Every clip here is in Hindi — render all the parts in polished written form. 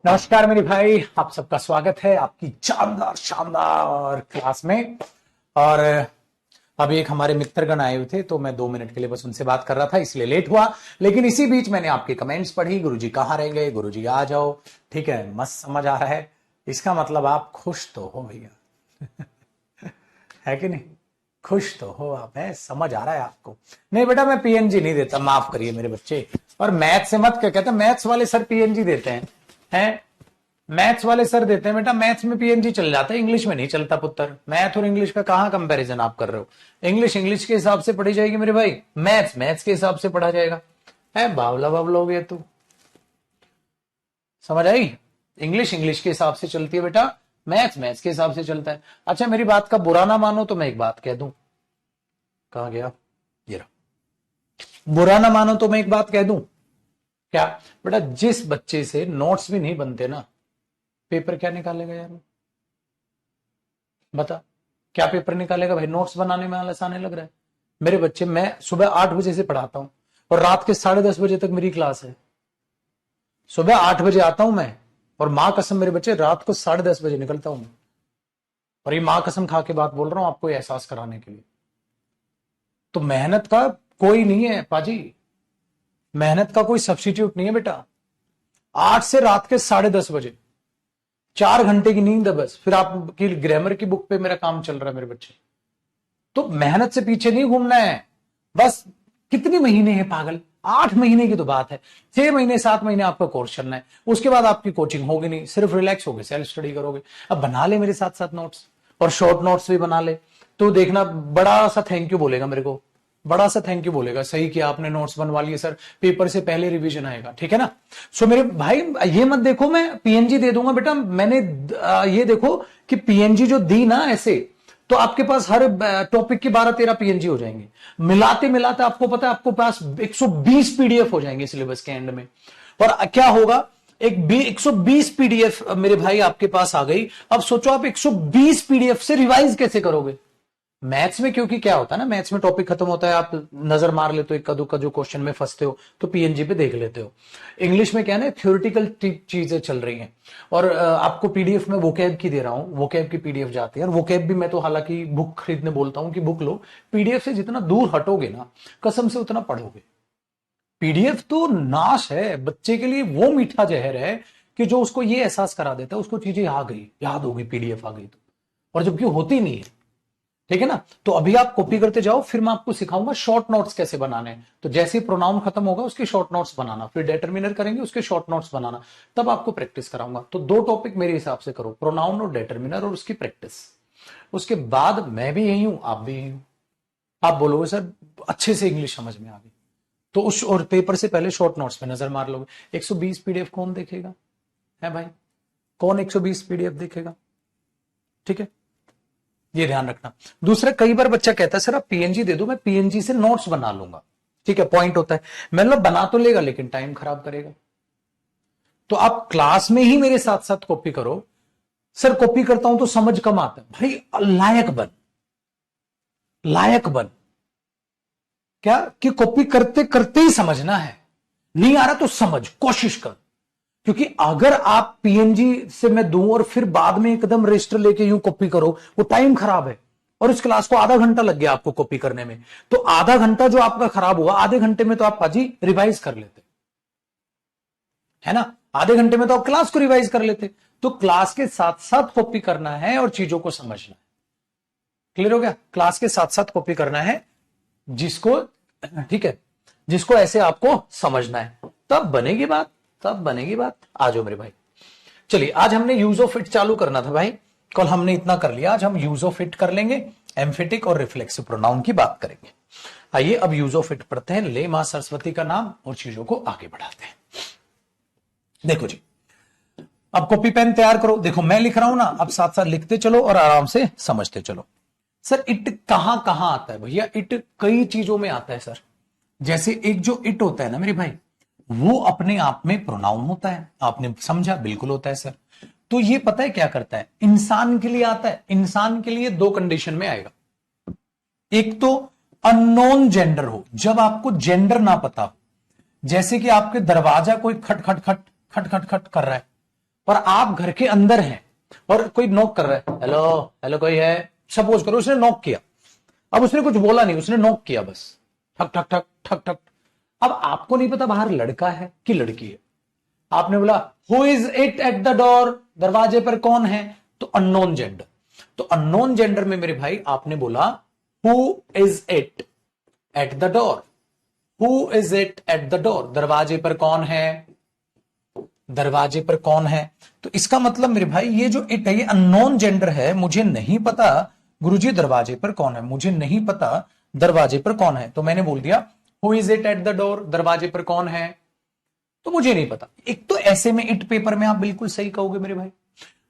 नमस्कार मेरे भाई, आप सबका स्वागत है आपकी शानदार शानदार क्लास में। और अभी एक हमारे मित्रगण आए हुए थे तो मैं 2 मिनट के लिए बस उनसे बात कर रहा था, इसलिए लेट हुआ। लेकिन इसी बीच मैंने आपके कमेंट्स पढ़ी, गुरुजी कहाँ रह गए, गुरुजी आ जाओ। ठीक है, मस्त समझ आ रहा है। इसका मतलब आप खुश तो हो भैया है कि नहीं? खुश तो हो आप, है, समझ आ रहा है आपको। नहीं बेटा, मैं पीएनजी नहीं देता, माफ करिए मेरे बच्चे। और मैथ से मत क्या कहते, मैथ्स वाले सर पीएनजी देते हैं। मैथ्स वाले सर देते हैं बेटा, मैथ्स में पीएनजी चल जाता है, इंग्लिश में नहीं चलता पुत्र। मैथ और इंग्लिश का कहां कंपैरिजन आप कर रहे हो? इंग्लिश इंग्लिश के हिसाब से पढ़ी जाएगी मेरे भाई, मैथ्स मैथ्स के हिसाब से पढ़ा जाएगा। है बावला बावला हो गया तू, समझ आई? इंग्लिश इंग्लिश के हिसाब से चलती है बेटा, मैथ्स मैथ्स के हिसाब से चलता है। अच्छा, मेरी बात का बुरा ना मानो तो मैं एक बात कह दूं। कहां गया ये रहा। बुरा ना मानो तो मैं एक बात कह दूं। क्या बेटा, जिस बच्चे से नोट्स भी नहीं बनते ना, पेपर क्या निकालेगा यार? बता, क्या पेपर निकालेगा भाई? नोट्स बनाने में आलस आने लग रहा है। मेरे बच्चे, मैं सुबह 8 बजे से पढ़ाता हूं और रात के 10:30 बजे तक मेरी क्लास है। सुबह 8 बजे आता हूं मैं, और मां कसम मेरे बच्चे रात को 10:30 बजे निकलता हूं मैं। और ये मां कसम खा के बात बोल रहा हूं आपको, एहसास कराने के लिए। तो मेहनत का कोई नहीं है पाजी, मेहनत का कोई सब्स्टिट्यूट नहीं है बेटा। 8 से रात के 10:30 बजे 4 घंटे की नींद है बस, फिर आपकी ग्रामर की बुक पे मेरा काम चल रहा है मेरे बच्चे। तो मेहनत से पीछे नहीं घूमना है बस। कितने महीने हैं पागल, 8 महीने की तो बात है। 6 महीने 7 महीने आपका कोर्स चलना है, उसके बाद आपकी कोचिंग होगी नहीं, सिर्फ रिलैक्स होगे, सेल्फ स्टडी करोगे। अब बना ले मेरे साथ साथ नोट्स, और शॉर्ट नोट्स भी बना ले। तो देखना, बड़ा सा थैंक यू बोलेगा मेरे को, बड़ा सा थैंक यू बोलेगा, सही किया आपने, नोट्स बनवा लिए सर, पेपर से पहले रिवीजन आएगा। ठीक है ना? सो मेरे भाई, ये मत देखो मैं पीएनजी दे दूंगा बेटा। मैंने ये देखो कि पीएनजी जो दी ना ऐसे, तो आपके पास हर टॉपिक की 12-13 पीएनजी हो जाएंगे। मिलाते मिलाते आपको पता है, आपको पास 120 पीडीएफ हो जाएंगे सिलेबस के एंड में। और क्या होगा, एक 120 पीडीएफ मेरे भाई आपके पास आ गई। अब सोचो आप 120 पीडीएफ से रिवाइज कैसे करोगे मैथ्स में? क्योंकि क्या होता है ना, मैथ्स में टॉपिक खत्म होता है, आप नजर मार लेते हो, एक कदू कदू क्वेश्चन में फंसते हो तो पीएनजी पे देख लेते हो। इंग्लिश में क्या है ना, थ्योरेटिकल चीजें चल रही हैं। और आपको पीडीएफ में वोकैब की दे रहा हूं, वोकैब की पीडीएफ जाती है। और वोकैब भी मैं तो हालांकि बुक खरीदने बोलता हूं कि बुक लो। पीडीएफ से जितना दूर हटोगे ना, कसम से उतना पढ़ोगे। पीडीएफ तो नाश है बच्चे के लिए, वो मीठा जहर है कि जो उसको ये एहसास करा देता है, उसको चीजें आ गई, याद होगी, पीडीएफ आ गई तो। और जबकि होती नहीं है। ठीक है ना? तो अभी आप कॉपी करते जाओ, फिर मैं आपको सिखाऊंगा शॉर्ट नोट्स कैसे बनाने हैं। तो जैसे ही प्रोनाउन खत्म होगा उसके शॉर्ट नोट्स बनाना, फिर डिटरमिनर करेंगे उसके शॉर्ट नोट्स बनाना, तब आपको प्रैक्टिस कराऊंगा। तो 2 टॉपिक मेरे हिसाब से करो, प्रोनाउन और डिटरमिनर, और उसकी प्रैक्टिस। उसके बाद मैं भी यही हूं, आप भी यही हूं। आप बोलोगे सर अच्छे से इंग्लिश समझ में आ गई, तो उस और पेपर से पहले शॉर्ट नोट्स पे नजर मार लोगे। 120 पीडीएफ कौन देखेगा है भाई? कौन 120 पीडीएफ देखेगा? ठीक है, ये ध्यान रखना। दूसरा, कई बार बच्चा कहता है सर आप पीएनजी दे दो, मैं पीएनजी से नोट्स बना लूंगा। ठीक है, पॉइंट होता है, मतलब बना तो लेगा लेकिन टाइम खराब करेगा। तो आप क्लास में ही मेरे साथ साथ कॉपी करो। सर कॉपी करता हूं तो समझ कम आता है भाई, लायक बन, लायक बन। क्या कि कॉपी करते करते ही समझना है, नहीं आ रहा तो समझ, कोशिश कर। क्योंकि अगर आप पीएनजी से मैं दूं और फिर बाद में एकदम रजिस्टर लेके यूं कॉपी करो, वो टाइम खराब है। और इस क्लास को आधा घंटा लग गया आपको कॉपी करने में, तो आधा घंटा जो आपका खराब हुआ, आधे घंटे में तो आप पाजी रिवाइज कर लेते, है ना? आधे घंटे में तो आप क्लास को रिवाइज कर लेते। तो क्लास के साथ साथ कॉपी करना है और चीजों को समझना है। क्लियर हो गया? क्लास के साथ साथ कॉपी करना है जिसको, ठीक है, जिसको ऐसे आपको समझना है, तब बनेगी बात, तब बनेगी बात। आ जाओ मेरे भाई, चलिए आज हमने यूज ऑफ इट चालू करना था भाई, कल हमने इतना कर लिया, आज हम यूज ऑफ इट कर लेंगे, एम्फेटिक और रिफ्लेक्सिव प्रोनाउन की बात करेंगे। आइए अब यूज ऑफ इट पढ़ते हैं, ले मां सरस्वती का नाम, और चीजों को आगे बढ़ाते हैं। देखो जी, अब कॉपी पेन तैयार करो। देखो मैं लिख रहा हूं ना, अब साथ साथ लिखते चलो और आराम से समझते चलो। सर इट कहां कहां आता है भैया? इट कई चीजों में आता है सर। जैसे एक जो इट होता है ना मेरे भाई, वो अपने आप में प्रोनाउन होता है। आपने समझा? बिल्कुल होता है सर। तो ये पता है क्या करता है? इंसान के लिए आता है। इंसान के लिए 2 कंडीशन में आएगा। एक तो अननोन जेंडर हो, जब आपको जेंडर ना पता हो, जैसे कि आपके दरवाजा कोई खट खट खट खट खट खट कर रहा है, और आप घर के अंदर हैं और कोई नॉक कर रहा है, हेलो हेलो कोई है, सपोज करो उसने नॉक किया, अब उसने कुछ बोला नहीं, उसने नॉक किया बस, ठक ठक ठक ठक ठक। अब आपको नहीं पता बाहर लड़का है कि लड़की है, आपने बोला who is it at the door, दरवाजे पर कौन है, तो अननोन जेंडर। तो अननोन जेंडर में मेरे भाई आपने बोला who is it at the door, who is it at the door, दरवाजे पर कौन है, दरवाजे पर कौन है। तो इसका मतलब मेरे भाई ये जो इट है ये अननोन जेंडर है, मुझे नहीं पता गुरुजी दरवाजे पर कौन है, मुझे नहीं पता दरवाजे पर कौन है, तो मैंने बोल दिया who is it at the door, दरवाजे पर कौन है, तो मुझे नहीं पता। एक तो ऐसे में इट पेपर में आप बिल्कुल सही कहोगे मेरे भाई।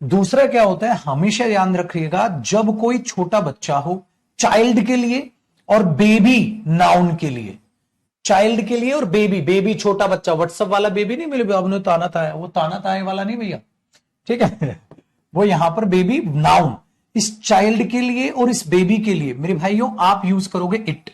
दूसरा क्या होता है, हमेशा याद रखिएगा जब कोई छोटा बच्चा हो, चाइल्ड के लिए और बेबी नाउन के लिए, चाइल्ड के लिए और बेबी, बेबी छोटा बच्चा, व्हाट्सएप वाला बेबी नहीं मिले आपने ताना ताया, वो ताना ताए वाला नहीं भैया, ठीक है वो यहां पर बेबी नाउन, इस चाइल्ड के लिए और इस बेबी के लिए मेरे भाइयों आप यूज करोगे इट।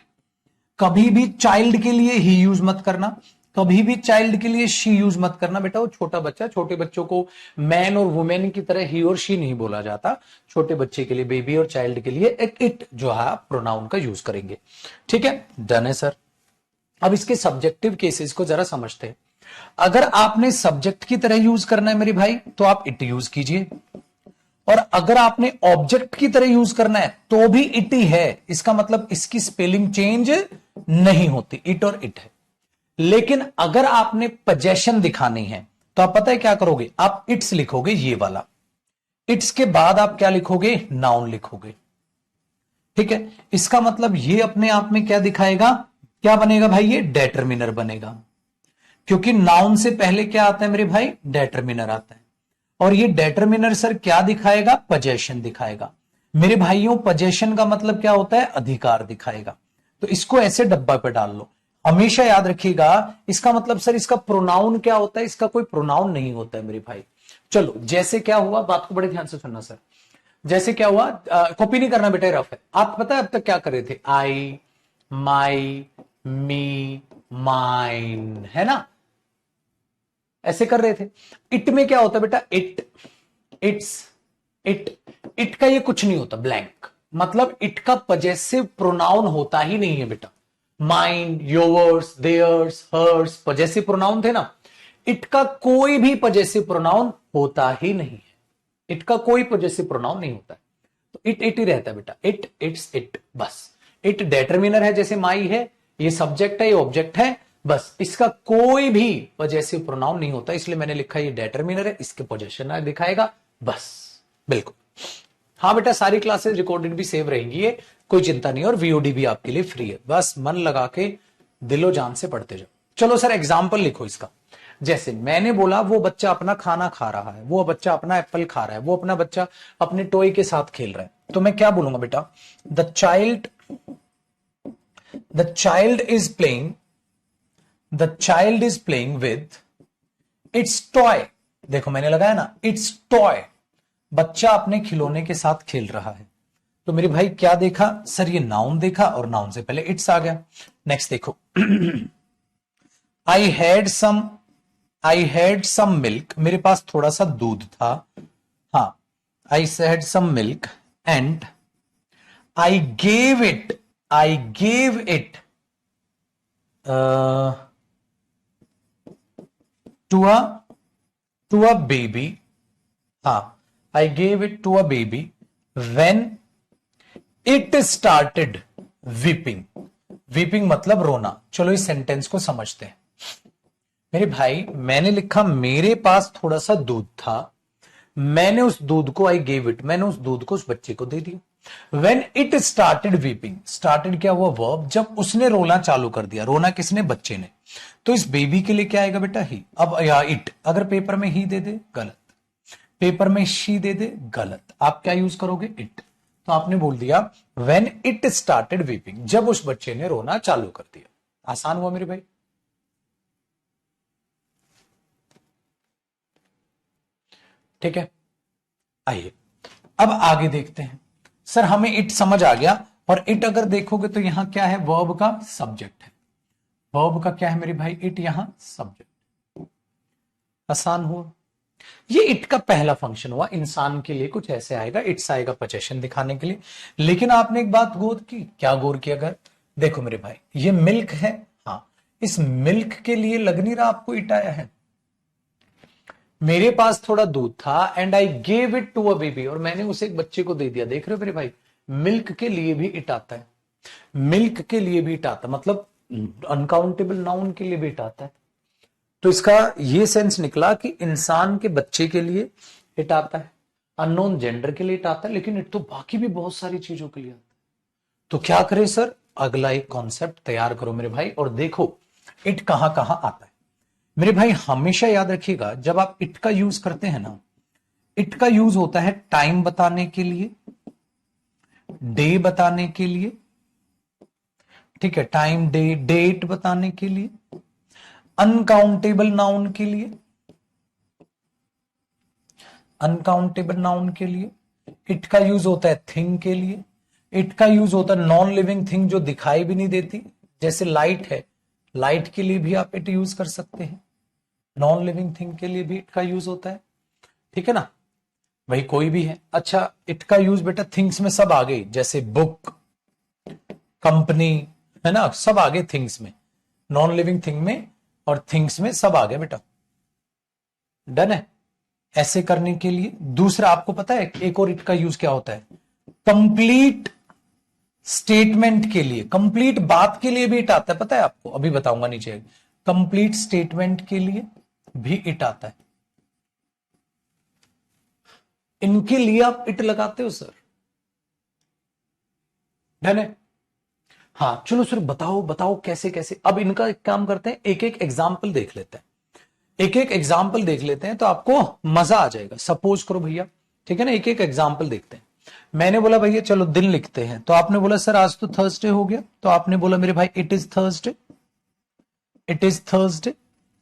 कभी भी चाइल्ड के लिए ही यूज मत करना, कभी भी चाइल्ड के लिए शी यूज मत करना बेटा, वो छोटा बच्चा, छोटे बच्चों को मैन और वुमेन की तरह ही और शी नहीं बोला जाता, छोटे बच्चे के लिए बेबी और चाइल्ड के लिए एक इट जो है प्रोनाउन का यूज करेंगे, ठीक है, डन है सर। अब इसके सब्जेक्टिव केसेस को जरा समझते हैं। अगर आपने सब्जेक्ट की तरह यूज करना है मेरे भाई तो आप इट यूज कीजिए, और अगर आपने ऑब्जेक्ट की तरह यूज करना है तो भी इट ही है, इसका मतलब इसकी स्पेलिंग चेंज नहीं होती, इट और इट है। लेकिन अगर आपने पोजेशन दिखानी है तो आप पता है क्या करोगे, आप इट्स लिखोगे ये वाला, इट्स के बाद आप क्या लिखोगे, नाउन लिखोगे, ठीक है। इसका मतलब ये अपने आप में क्या दिखाएगा, क्या बनेगा भाई, ये डेटरमिनर बनेगा, क्योंकि नाउन से पहले क्या आता है मेरे भाई, डेटरमिनर आता है। और ये डेटरमिनर सर क्या दिखाएगा, पोजेशन दिखाएगा। मेरे भाइयों पोजेशन का मतलब क्या होता है, अधिकार दिखाएगा। तो इसको ऐसे डब्बा पे डाल लो, हमेशा याद रखिएगा। इसका मतलब सर इसका प्रोनाउन क्या होता है, इसका कोई प्रोनाउन नहीं होता है मेरे भाई। चलो जैसे क्या हुआ, बात को बड़े ध्यान से सुनना सर। जैसे क्या हुआ, कॉपी नहीं करना बेटा, रफ है। आप पता है अब तक क्या कर रहे थे, आई, माई, मी, माइन, है ना, ऐसे कर रहे थे। इट में क्या होता है बेटा, इट, इट्स, इट, इट का ये कुछ नहीं होता, ब्लैंक, मतलब इट का पजेसिव प्रोनाउन होता ही नहीं है बेटा। Mine, yours, theirs, hers possessive pronoun थे ना, इट का कोई भी पजेसिव प्रोनाउन होता ही नहीं है, इट का कोई पजेसिव प्रोनाउन नहीं होता है। तो इट ही रहता है बेटा, इट, इट्स, इट, बस। इट डेटरमिनर है, जैसे माई है, ये सब्जेक्ट है, ये ऑब्जेक्ट है, बस। इसका कोई भी पजेसिव प्रोनाउन नहीं होता, इसलिए मैंने लिखा ये डेटरमिनर है, इसके पोजेशन दिखाएगा, बस, बिल्कुल। हाँ बेटा, सारी क्लासेस रिकॉर्डेड भी सेव रहेंगी, ये कोई चिंता नहीं, और वीओडी भी आपके लिए फ्री है, बस मन लगा के दिलो जान से पढ़ते जाओ। चलो सर एग्जाम्पल लिखो इसका। जैसे मैंने बोला वो बच्चा अपना खाना खा रहा है, वो बच्चा अपना एप्पल खा रहा है, वो अपना बच्चा अपने टॉय के साथ खेल रहा है, तो मैं क्या बोलूंगा बेटा, the child is playing, the child is playing with its toy. देखो मैंने लगाया ना, इट्स टॉय, बच्चा अपने खिलौने के साथ खेल रहा है। तो मेरे भाई क्या देखा सर, ये नाउन देखा, और नाउन से पहले इट्स आ गया। नेक्स्ट देखो, आई हैड सम मिल्क, मेरे पास थोड़ा सा दूध था, हाँ, I had some milk and I gave it to a baby, हाँ, I gave it to a baby when it started weeping. Weeping मतलब रोना। चलो इस सेंटेंस को समझते हैं मेरे भाई। मैंने लिखा मेरे पास थोड़ा सा दूध था, मैंने उस दूध को, आई गेव इट, मैंने उस दूध को उस बच्चे को दे दिया। When it started weeping, started क्या हुआ, वर्ब, जब उसने रोना चालू कर दिया। रोना किसने, बच्चे ने। तो इस बेबी के लिए क्या आएगा बेटा, ही। अब या इट, अगर पेपर में ही दे दे गलत, पेपर में शी दे दे गलत, आप क्या यूज करोगे, इट। तो आपने बोल दिया व्हेन इट स्टार्टेड वीपिंग, जब उस बच्चे ने रोना चालू कर दिया। आसान हुआ मेरे भाई, ठीक है। आइए अब आगे देखते हैं। सर हमें इट समझ आ गया, और इट अगर देखोगे तो यहां क्या है, वर्ब का सब्जेक्ट है। वर्ब का क्या है मेरे भाई, इट, यहां सब्जेक्ट। आसान हुआ। ये इट का पहला फंक्शन हुआ, इंसान के लिए कुछ ऐसे आएगा, इट्स आएगा पोजेशन दिखाने के लिए। लेकिन आपने एक बात गौर की, क्या गौर किया? अगर देखो मेरे भाई, ये मिल्क है, हाँ, इस मिल्क के लिए लग नहीं रहा आपको इट आया है? मेरे पास थोड़ा दूध था and I gave it to a baby, और मैंने उसे एक बच्चे को दे दिया। देख रहे हो मेरे भाई, मिल्क के लिए भी इट आता है, मिल्क के लिए भी इट आता है, मतलब अनकाउंटेबल नाउन के लिए भी इट आता है। तो इसका ये सेंस निकला कि इंसान के बच्चे के लिए इट आता है, अननोन जेंडर के लिए इट आता है, लेकिन इट तो बाकी भी बहुत सारी चीजों के लिए आता है। तो क्या करें सर? अगला एक कॉन्सेप्ट तैयार करो मेरे भाई, और देखो इट कहां कहां आता है। मेरे भाई हमेशा याद रखिएगा, जब आप इट का यूज करते हैं ना, इट का यूज होता है टाइम बताने के लिए, डे बताने के लिए, ठीक है, टाइम, डे, डेट बताने के लिए, अनकाउंटेबल नाउन के लिए, अनकाउंटेबल नाउन के लिए। इट का यूज होता है थिंग के लिए, इट का यूज होता है नॉन लिविंग थिंग जो दिखाई भी नहीं देती, जैसे लाइट है, लाइट के लिए भी आप इट यूज कर सकते हैं, नॉन लिविंग थिंग के लिए भी इट का यूज होता है, ठीक है ना? वही कोई भी है। अच्छा, इट का यूज बेटा थिंग्स में सब आ गई, जैसे बुक, कंपनी, है ना, सब आ गए थिंग्स में, नॉन लिविंग थिंग में और थिंग्स में सब आ गए बेटा। डन है? ऐसे करने के लिए दूसरा आपको पता है एक और इट का यूज क्या होता है? कंप्लीट स्टेटमेंट के लिए, कंप्लीट बात के लिए भी इट आता है, पता है आपको? अभी बताऊंगा नीचे। कंप्लीट स्टेटमेंट के लिए भी इट आता है। इनके लिए आप इट लगाते हो सर? डन है? हाँ चलो सर, बताओ बताओ कैसे कैसे। अब इनका एक काम करते हैं, एक एक एग्जाम्पल देख लेते हैं, एक एक एग्जाम्पल देख लेते हैं, तो आपको मजा आ जाएगा। सपोज करो भैया, ठीक है ना, एक एक एग्जाम्पल देखते हैं। मैंने बोला भैया चलो दिन लिखते हैं, तो आपने बोला सर आज तो थर्सडे हो गया, तो आपने बोला मेरे भाई it is Thursday, it is Thursday.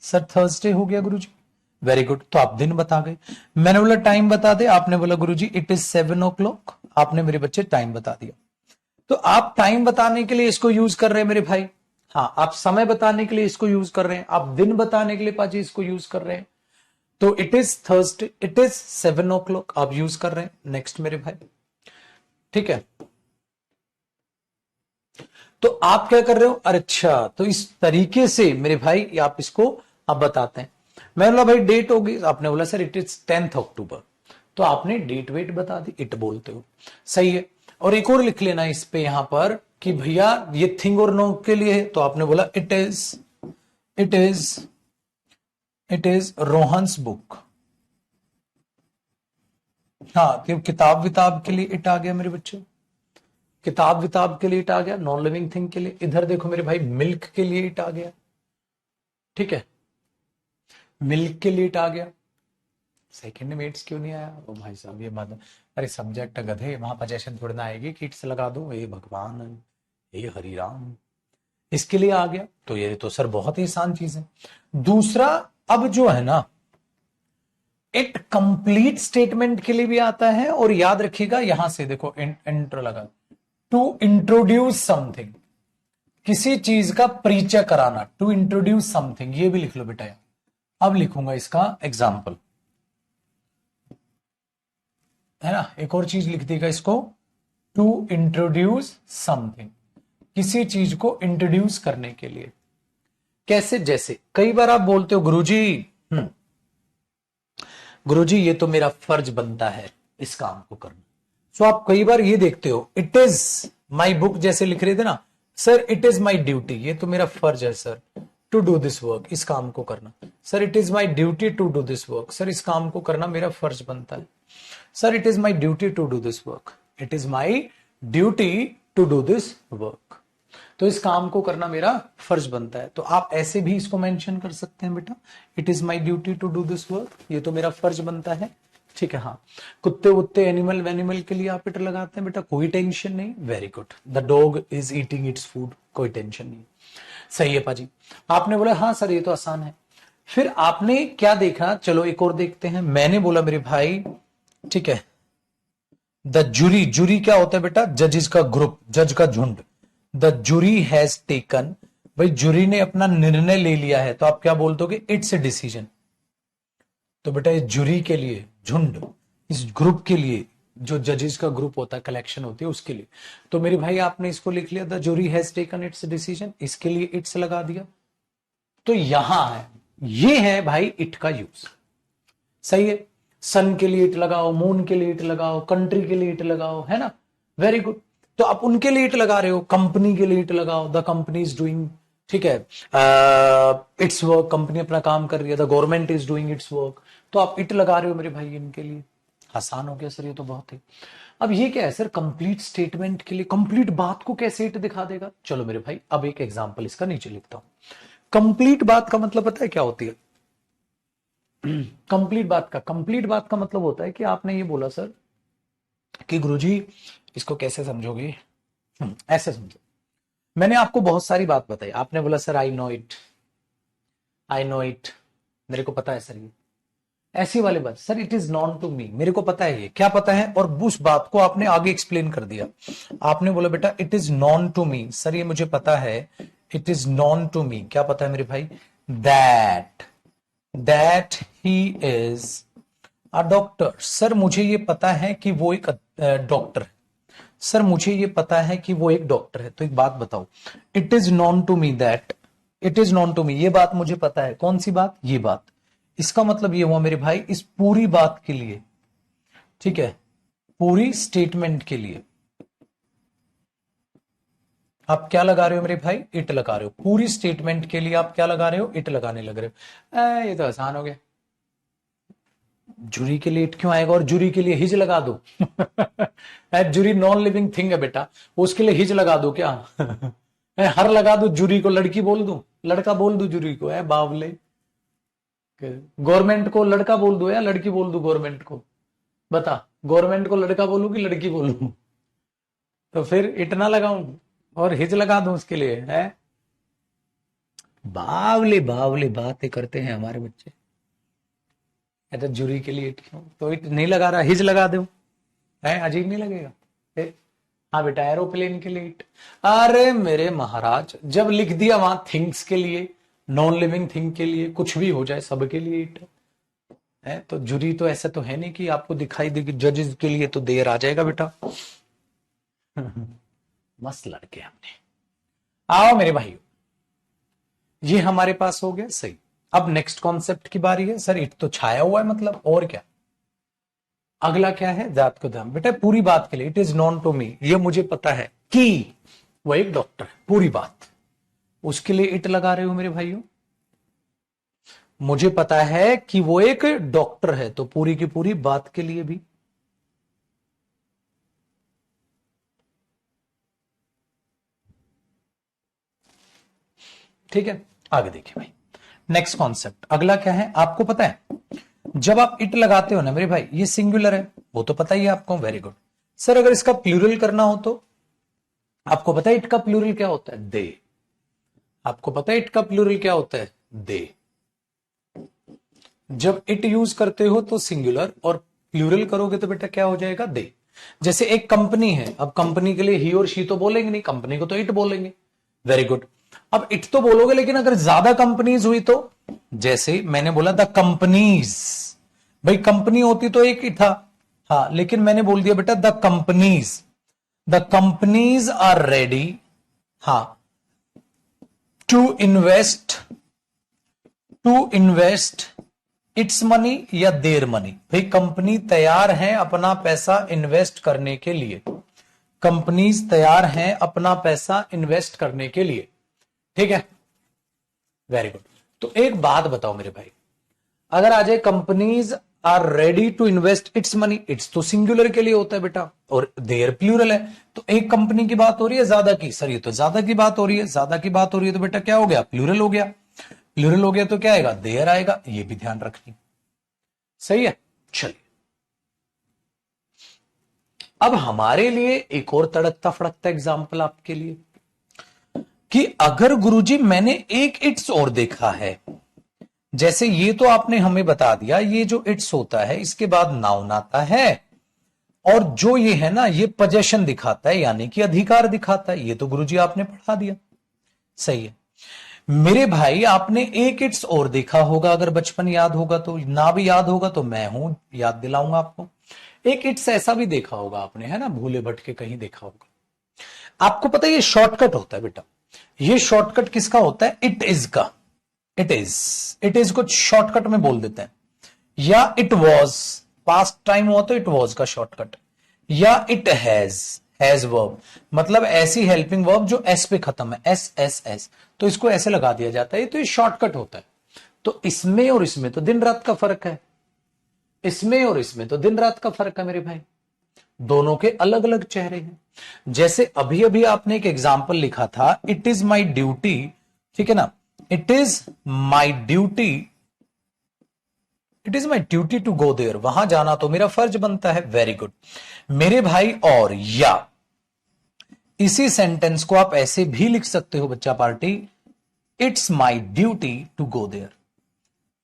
Sir Thursday हो गया गुरुजी, वेरी गुड, तो आप दिन बता गए। मैंने बोला टाइम बता दे, आपने बोला गुरुजी इट इज 7 o'clock, आपने मेरे बच्चे टाइम बता दिया। तो आप टाइम बताने के लिए इसको यूज कर रहे हैं मेरे भाई, हाँ, आप समय बताने के लिए इसको यूज कर रहे हैं, आप दिन बताने के लिए पाजी इसको यूज कर रहे हैं। तो it is Thursday, it is 7 o'clock आप यूज कर रहे हैं। नेक्स्ट मेरे भाई, ठीक है, तो आप क्या कर रहे हो? अरे अच्छा, तो इस तरीके से मेरे भाई आप इसको आप बताते हैं। मैं बोला भाई डेट होगी, आपने बोला sir it is 10th October, तो आपने डेट वेट बता दी, इट बोलते हो, सही है। और एक और लिख लेना इस पे यहां पर कि भैया ये थिंग और नो के लिए है, तो आपने बोला it is, it is, it is Rohan's book. हाँ, कि किताब विताब के लिए इट आ गया मेरे बच्चों, किताब विताब के लिए इट आ गया, नॉन लिविंग थिंग के लिए। इधर देखो मेरे भाई, मिल्क के लिए इट आ गया, ठीक है, मिल्क के लिए इट आ गया। सेकंड में इट्स क्यों नहीं आया? ओ भाई साहब ये मत, अरे सब्जेक्ट गधे, वहां पोजेशन थोड़ी ना आएगी कि इट्स लगा दो, ये भगवान, ये हरि राम। इसके लिए आ गया, तो ये तो सर बहुत ही आसान चीज है। दूसरा, अब जो है ना, इट कंप्लीट स्टेटमेंट के लिए भी आता है, और याद रखिएगा यहां से देखो इंट्रो लगा, टू इंट्रोड्यूस समथिंग, किसी चीज का परिचय कराना, टू इंट्रोड्यूस समथिंग, ये भी लिख लो बेटा। अब लिखूंगा इसका एग्जाम्पल, है ना, एक और चीज लिख देगा इसको, टू इंट्रोड्यूस समथिंग, किसी चीज को इंट्रोड्यूस करने के लिए। कैसे? जैसे कई बार आप बोलते हो गुरुजी, गुरुजी ये तो मेरा फर्ज बनता है इस काम को करना। सो आप कई बार ये देखते हो, इट इज माई बुक, जैसे लिख रहे थे ना sir, it is my duty, ये तो मेरा फर्ज है sir to do this work, इस काम को करना। Sir it is my duty to do this work, sir इस काम को करना मेरा फर्ज बनता है। Sir it is my duty to do this work, it is my duty to do this work, तो इस काम को करना मेरा फर्ज बनता है। तो आप ऐसे भी इसको मेंशन कर सकते हैं बेटा, it is my duty to do this work, ये तो मेरा फर्ज बनता है, ठीक है। हाँ, कुत्ते वुत्ते एनिमल वेनिमल के लिए आप इट लगाते हैं बेटा, कोई टेंशन नहीं, very good. The dog is eating its food, कोई टेंशन नहीं, सही है पाजी। आपने बोला हाँ सर ये तो आसान है। फिर आपने क्या देखा, चलो एक और देखते हैं। मैंने बोला मेरे भाई, ठीक है, द जूरी, जूरी क्या होता है बेटा? जजेस का ग्रुप, जज का झुंड। द जूरी हैज टेकन, भाई जूरी ने अपना निर्णय ले लिया है, तो आप क्या बोल दोगे? इट्स ए डिसीजन, तो बेटा इस जूरी के लिए, झुंड, इस ग्रुप के लिए, जो जजेस का ग्रुप होता है, कलेक्शन होती है, उसके लिए। तो मेरे भाई आपने इसको लिख लिया, the jury has taken its decision, इसके लिए इट्स लगा दिया। तो यहां है, ये है भाई इट का यूज। सही है। सन के लिए इट लगाओ, मून के लिए इट लगाओ, कंट्री के लिए इट लगाओ, है ना। Very good. तो आप उनके लिए इट लगा रहे हो, कंपनी के लिए इट लगाओ, द कंपनी इज डूइंग, ठीक है, इट्स वर्क, कंपनी अपना काम कर रही है, the government is doing it's work. तो आप इट लगा रहे हो मेरे भाई इनके लिए। आसान हो गया सर, ये तो बहुत ही। अब ये क्या है सर, कंप्लीट स्टेटमेंट के लिए, कंप्लीट बात को कैसे इट दिखा देगा। चलो मेरे भाई अब एक एग्जांपल इसका नीचे लिखता हूं। कंप्लीट बात का मतलब पता है क्या होती है। कंप्लीट बात का मतलब होता है कि आपने ये बोला सर कि गुरुजी इसको कैसे समझोगे, ऐसे समझो। मैंने आपको बहुत सारी बात बताई, आपने बोला sir I know it, I know it, मेरे को पता है सर ये, ऐसी वाली बात। Sir it is known to me, मेरे को पता है ये क्या पता है, और उस बात को आपने आगे एक्सप्लेन कर दिया। आपने बोला बेटा it is known to me, sir ये मुझे पता है, it is known to me, क्या पता है मेरे भाई, that he is a doctor. Sir मुझे ये पता है कि वो एक डॉक्टर है, सर मुझे ये पता है कि वो एक डॉक्टर है। तो एक बात बताओ, it is known to me that, it is known to me, ये बात मुझे पता है, कौन सी बात, ये बात। इसका मतलब ये हुआ मेरे भाई इस पूरी बात के लिए, ठीक है, पूरी स्टेटमेंट के लिए आप क्या लगा रहे हो मेरे भाई, इट लगा रहे हो। पूरी स्टेटमेंट के लिए आप क्या लगा रहे हो, इट लगाने लग रहे हो। ये तो आसान हो गया। जूरी के लिए इट क्यों आएगा, और जूरी के लिए हिज लगा दो। जूरी नॉन लिविंग थिंग है बेटा, उसके लिए हिज लगा दो क्या। हर लगा दो, जूरी को लड़की बोल दो, लड़का बोल दो जूरी को, है बावले। गवर्नमेंट को लड़का बोल दो या लड़की बोल दो गवर्नमेंट को, बता, गवर्नमेंट को लड़का बोलू कि लड़की बोलू। तो फिर इट ना लगाऊं और हिज लगा दूं उसके लिए, है। बावले बावले बातें करते हैं हमारे बच्चे। तो जूरी के लिए इट क्यों, तो इट नहीं लगा रहा, हिज लगा दो, है, अजीब नहीं लगेगा। हाँ बेटा एरोप्लेन के लिए इट। अरे मेरे महाराज, जब लिख दिया वहां थिंग्स के लिए, नॉन लिविंग थिंग के लिए, कुछ भी हो जाए सबके लिए इट है। तो जूरी तो ऐसा तो है नहीं कि आपको दिखाई देगी, जजेस के लिए तो देर आ जाएगा बेटा। मस्त लड़के हमने। आओ मेरे भाइयों, ये हमारे पास हो गया सही। अब नेक्स्ट कॉन्सेप्ट की बारी है। सर इट तो छाया हुआ है मतलब, और क्या। अगला क्या है, दैट को ध्यान, बेटा पूरी बात के लिए, it is known to me, ये मुझे पता है कि वो एक डॉक्टर है, पूरी बात, उसके लिए इट लगा रहे हो मेरे भाइयों। मुझे पता है कि वो एक डॉक्टर है, तो पूरी की पूरी बात के लिए भी। ठीक है, आगे देखिए भाई, नेक्स्ट कॉन्सेप्ट अगला क्या है आपको पता है। जब आप इट लगाते हो ना मेरे भाई, ये सिंगुलर है, वो तो पता ही है आपको, वेरी गुड। सर अगर इसका प्लूरल करना हो तो आपको पता है इट का प्लूरल क्या होता है, दे। आपको पता है इट का प्लूरल क्या होता है, दे। जब इट यूज करते हो तो सिंगुलर, और प्लूरल करोगे तो बेटा क्या हो जाएगा, दे। जैसे एक कंपनी है, अब कंपनी के लिए ही और शी तो बोलेंगे नहीं, कंपनी को तो इट बोलेंगे। Very good. अब इट तो बोलोगे, लेकिन अगर ज्यादा कंपनीज हुई तो, जैसे मैंने बोला द कंपनीज, भाई कंपनी होती तो एक ही था, हाँ, लेकिन मैंने बोल दिया बेटा द कंपनीज आर रेडी, हाँ, टू इन्वेस्ट इट्स मनी या देयर मनी। भाई कंपनी तैयार है अपना पैसा इन्वेस्ट करने के लिए, कंपनीज तैयार हैं अपना पैसा इन्वेस्ट करने के लिए, ठीक है, वेरी गुड। तो एक बात बताओ मेरे भाई, अगर आ जाए companies are ready to invest its money, its तो सिंगुलर के लिए होता है बेटा, और देयर प्लूरल है, तो एक कंपनी की बात हो रही है ज्यादा की, सर ये तो ज्यादा की बात हो रही है, ज्यादा की बात हो रही है, तो बेटा क्या हो गया, प्लूरल हो गया। प्लूरल हो गया तो क्या आएगा, देयर आएगा, ये भी ध्यान रखनी, सही है। चलिए अब हमारे लिए एक और तड़कता फड़कता एग्जाम्पल आपके लिए, कि अगर गुरुजी मैंने एक इट्स और देखा है, जैसे ये तो आपने हमें बता दिया, ये जो इट्स होता है इसके बाद नाउन आता है, और जो ये है ना ये पोजेशन दिखाता है, यानी कि अधिकार दिखाता है, ये तो गुरुजी आपने पढ़ा दिया, सही है। मेरे भाई आपने एक इट्स और देखा होगा, अगर बचपन याद होगा तो, ना भी याद होगा तो मैं हूं याद दिलाऊंगा आपको। एक इट्स ऐसा भी देखा होगा आपने, है ना, भूले भटके कहीं देखा होगा। आपको पता है ये शॉर्टकट होता है बेटा। ये शॉर्टकट किसका होता है? इट इज का। इट इज, इट इज को शॉर्टकट में बोल देते हैं। या इट वॉज, पास्ट टाइम हुआ तो इट वॉज का शॉर्टकट। या इट हैज वर्ब, मतलब ऐसी हेल्पिंग वर्ब जो एस पे खत्म है, एस एस एस, तो इसको ऐसे लगा दिया जाता है, तो ये शॉर्टकट होता है। तो इसमें और इसमें तो दिन रात का फर्क है, इसमें और इसमें तो दिन रात का फर्क है मेरे भाई। दोनों के अलग अलग चेहरे हैं। जैसे अभी अभी आपने एक एग्जाम्पल लिखा था, इट इज माई ड्यूटी, ठीक है ना, it is my duty, it is my duty to go there, वहां जाना तो मेरा फर्ज बनता है। वेरी गुड मेरे भाई। और या इसी सेंटेंस को आप ऐसे भी लिख सकते हो बच्चा party, its my duty to go there.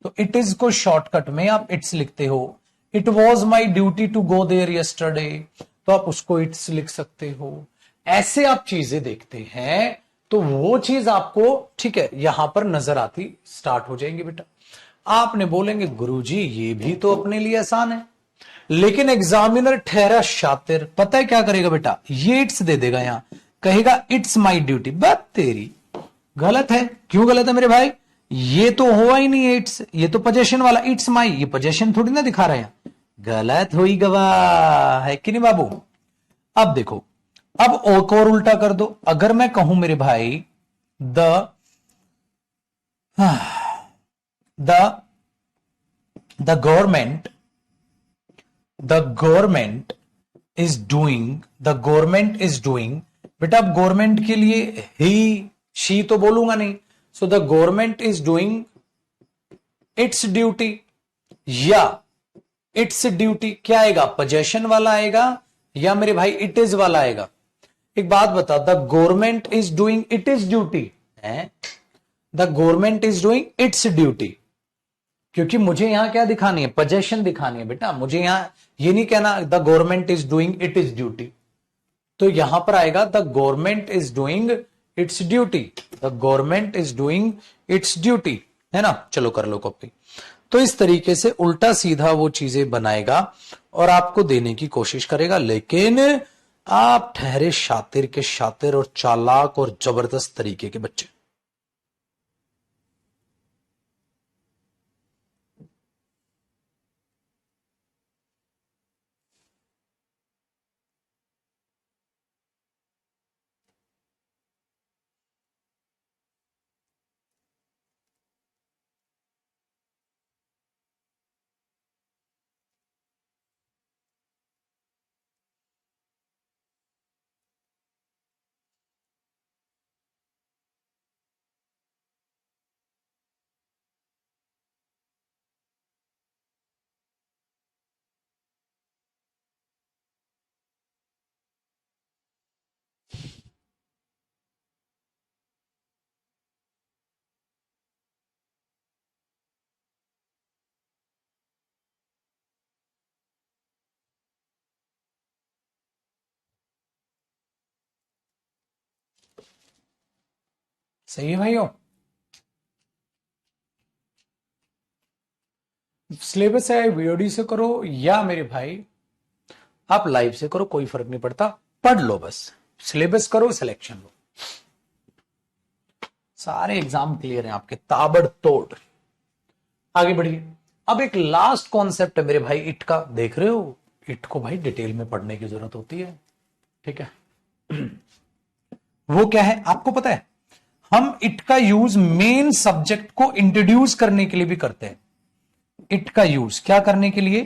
तो इट इज को शॉर्टकट में आप इट्स लिखते हो। It was my duty to go there yesterday, तो आप उसको इट्स लिख सकते हो। ऐसे आप चीजें देखते हैं तो वो चीज आपको, ठीक है, यहां पर नजर आती स्टार्ट हो जाएंगी बेटा। आपने बोलेंगे गुरुजी ये भी तो अपने लिए आसान है, लेकिन एग्जामिनर ठहरा शातिर, पता है क्या करेगा बेटा? ये इट्स दे देगा, यहां कहेगा इट्स माई ड्यूटी। बात तेरी गलत है। क्यों गलत है मेरे भाई? ये तो हुआ ही नहीं है इट्स, ये तो पोजेशन वाला इट्स माई, ये पोजेशन थोड़ी ना दिखा रहे हैं। गलत हुई गवाह है कि नहीं बाबू? अब देखो, अब और उल्टा कर दो। अगर मैं कहूं मेरे भाई the the the government, the government is doing, the government is doing, बेटा अब गवर्नमेंट के लिए ही शी तो बोलूंगा नहीं, so the government is doing its duty, या इट्स ड्यूटी क्या आएगा? पोजेशन वाला आएगा या मेरे भाई इट इज वाला आएगा? एक बात बता, the government is doing it is duty है, the government is doing its duty, क्योंकि मुझे यहां क्या दिखानी है? पोजेशन दिखानी है बेटा। मुझे यहां ये नहीं कहना the government is doing it is duty, तो यहां पर आएगा the government is doing its duty, the government is doing its duty, है ना। चलो कर लो कॉपी। तो इस तरीके से उल्टा सीधा वो चीजें बनाएगा और आपको देने की कोशिश करेगा, लेकिन आप ठहरे शातिर के शातिर और चालाक और जबरदस्त तरीके के बच्चे। सही है भाइयों। सिलेबस है वीओडी से करो या मेरे भाई आप लाइव से करो, कोई फर्क नहीं पड़ता। पढ़ लो बस, सिलेबस करो, सिलेक्शन लो, सारे एग्जाम क्लियर हैं आपके ताबड़तोड़। आगे बढ़िए। अब एक लास्ट कॉन्सेप्ट है मेरे भाई इट का, देख रहे हो? इट को भाई डिटेल में पढ़ने की जरूरत होती है, ठीक है। वो क्या है आपको पता है? हम इट का यूज मेन सब्जेक्ट को इंट्रोड्यूस करने के लिए भी करते हैं। इट का यूज क्या करने के लिए?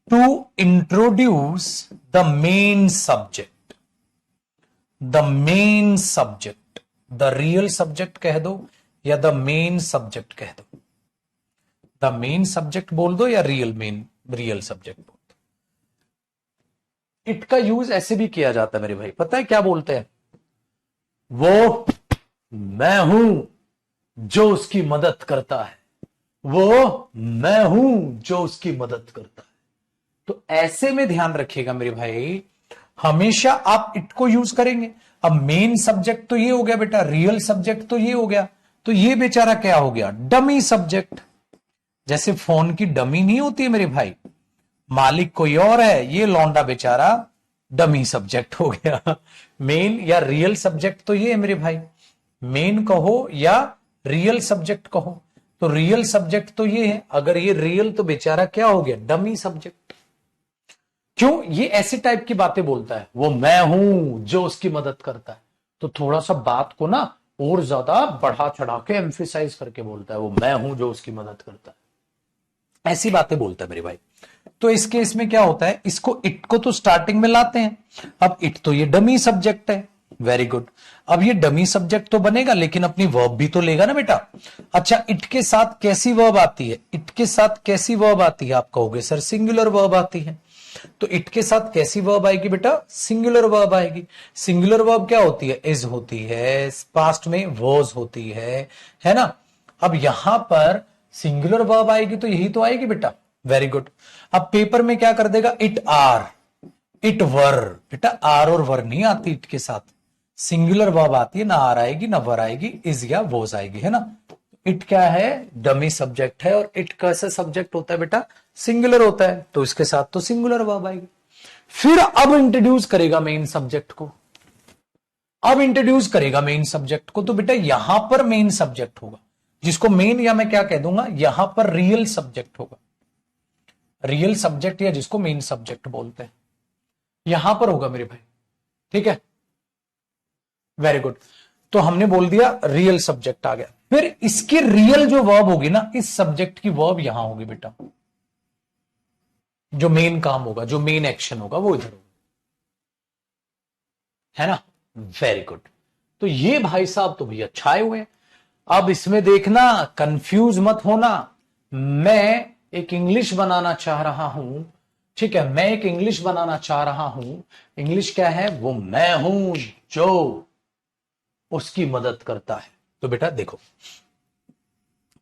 To introduce the main subject, the main subject, the real subject कह दो या द मेन सब्जेक्ट कह दो, द मेन सब्जेक्ट बोल दो या रियल सब्जेक्ट बोल दो। इट का यूज ऐसे भी किया जाता है मेरे भाई, पता है क्या बोलते हैं? वो मैं हूं जो उसकी मदद करता है, वो मैं हूं जो उसकी मदद करता है। तो ऐसे में ध्यान रखिएगा मेरे भाई, हमेशा आप इट को यूज करेंगे। अब मेन सब्जेक्ट तो ये हो गया बेटा, रियल सब्जेक्ट तो ये हो गया, तो ये बेचारा क्या हो गया, डमी सब्जेक्ट। जैसे फोन की डमी नहीं होती है मेरे भाई, मालिक कोई और है, ये लौंडा बेचारा डमी सब्जेक्ट हो गया। मेन या रियल सब्जेक्ट तो ये है मेरे भाई, मेन कहो या रियल सब्जेक्ट कहो, तो रियल सब्जेक्ट तो ये है, अगर ये रियल तो बेचारा क्या हो गया, डमी सब्जेक्ट। क्यों, ये ऐसे टाइप की बातें बोलता है, वो मैं हूं जो उसकी मदद करता है, तो थोड़ा सा बात को ना और ज्यादा बढ़ा चढ़ा के एम्फेसाइज करके बोलता है, वो मैं हूं जो उसकी मदद करता है, ऐसी बातें बोलता है मेरे भाई। तो इस केस में क्या होता है, इसको इट को तो स्टार्टिंग में लाते हैं, अब इट तो ये डमी सब्जेक्ट है, वेरी गुड। अब ये डमी सब्जेक्ट तो बनेगा लेकिन अपनी वर्ब भी तो लेगा ना बेटा। अच्छा, इट के साथ कैसी वर्ब आती है, इट के साथ कैसी वर्ब आती है, आप कहोगे सर सिंगुलर वर्ब आती है, तो इट के साथ कैसी वर्ब आएगी बेटा, सिंगुलर वर्ब आएगी। सिंगुलर वर्ब क्या होती है, इज होती है, पास्ट में वॉज होती है ना। अब यहां पर सिंगुलर वर्ब आएगी तो यही तो आएगी बेटा, वेरी गुड। अब पेपर में क्या कर देगा, इट आर, इट वर, बेटा आर और वर नहीं आती इट के साथ, सिंगुलर वर्ब आती है, ना आर आएगी ना वर आएगी, इज या वॉज आएगी, है ना। इट क्या है, डमी सब्जेक्ट है, और इट कैसा सब्जेक्ट होता है बेटा, सिंगुलर होता है, तो इसके साथ तो सिंगुलर वर्ब आएगी। फिर अब इंट्रोड्यूस करेगा मेन सब्जेक्ट को, अब इंट्रोड्यूस करेगा मेन सब्जेक्ट को, तो बेटा यहां पर मेन सब्जेक्ट होगा, जिसको मेन या मैं क्या कह दूंगा, यहां पर रियल सब्जेक्ट होगा, रियल सब्जेक्ट या जिसको मेन सब्जेक्ट बोलते हैं, यहां पर होगा मेरे भाई, ठीक है, वेरी गुड। तो हमने बोल दिया रियल सब्जेक्ट आ गया, फिर इसकी रियल जो वर्ब होगी ना, इस सब्जेक्ट की वर्ब यहां होगी बेटा, जो मेन काम होगा, जो मेन एक्शन होगा वो इधर होगा, है ना, वेरी गुड। तो ये भाई साहब तो भैया छाए हुए हैं। अब इसमें देखना, कंफ्यूज मत होना, मैं एक इंग्लिश बनाना चाह रहा हूं, ठीक है, मैं एक इंग्लिश बनाना चाह रहा हूं। इंग्लिश क्या है, वो मैं हूं जो उसकी मदद करता है। तो बेटा देखो,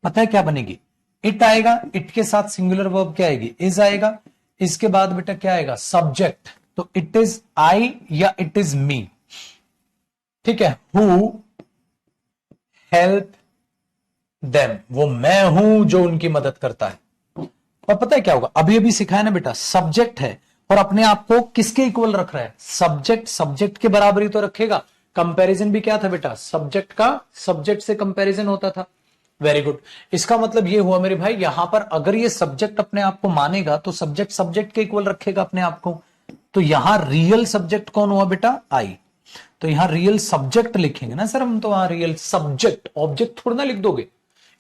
पता है क्या बनेगी, इट आएगा, इट के साथ सिंगुलर वर्ब क्या आएगी, इज आएगा, इसके बाद बेटा क्या आएगा, सब्जेक्ट, तो इट इज आई या इट इज मी, ठीक है, हु हेल्प देम, वो मैं हूं जो उनकी मदद करता है। और पता है क्या होगा, अभी अभी सिखाया ना बेटा, सब्जेक्ट है और अपने आप को किसके इक्वल रख रहा है, सब्जेक्ट सब्जेक्ट के बराबरी तो रखेगा। कंपैरिजन भी क्या था बेटा, सब्जेक्ट का सब्जेक्ट से कंपैरिजन होता था, वेरी गुड। इसका मतलब ये हुआ मेरे भाई, यहां पर अगर ये सब्जेक्ट अपने आप को मानेगा तो सब्जेक्ट सब्जेक्ट के इक्वल रखेगा अपने आप को, तो यहां रियल सब्जेक्ट कौन हुआ बेटा, आई। तो यहां रियल सब्जेक्ट लिखेंगे ना सर हम, तो वहां रियल सब्जेक्ट, ऑब्जेक्ट थोड़ा ना लिख दोगे,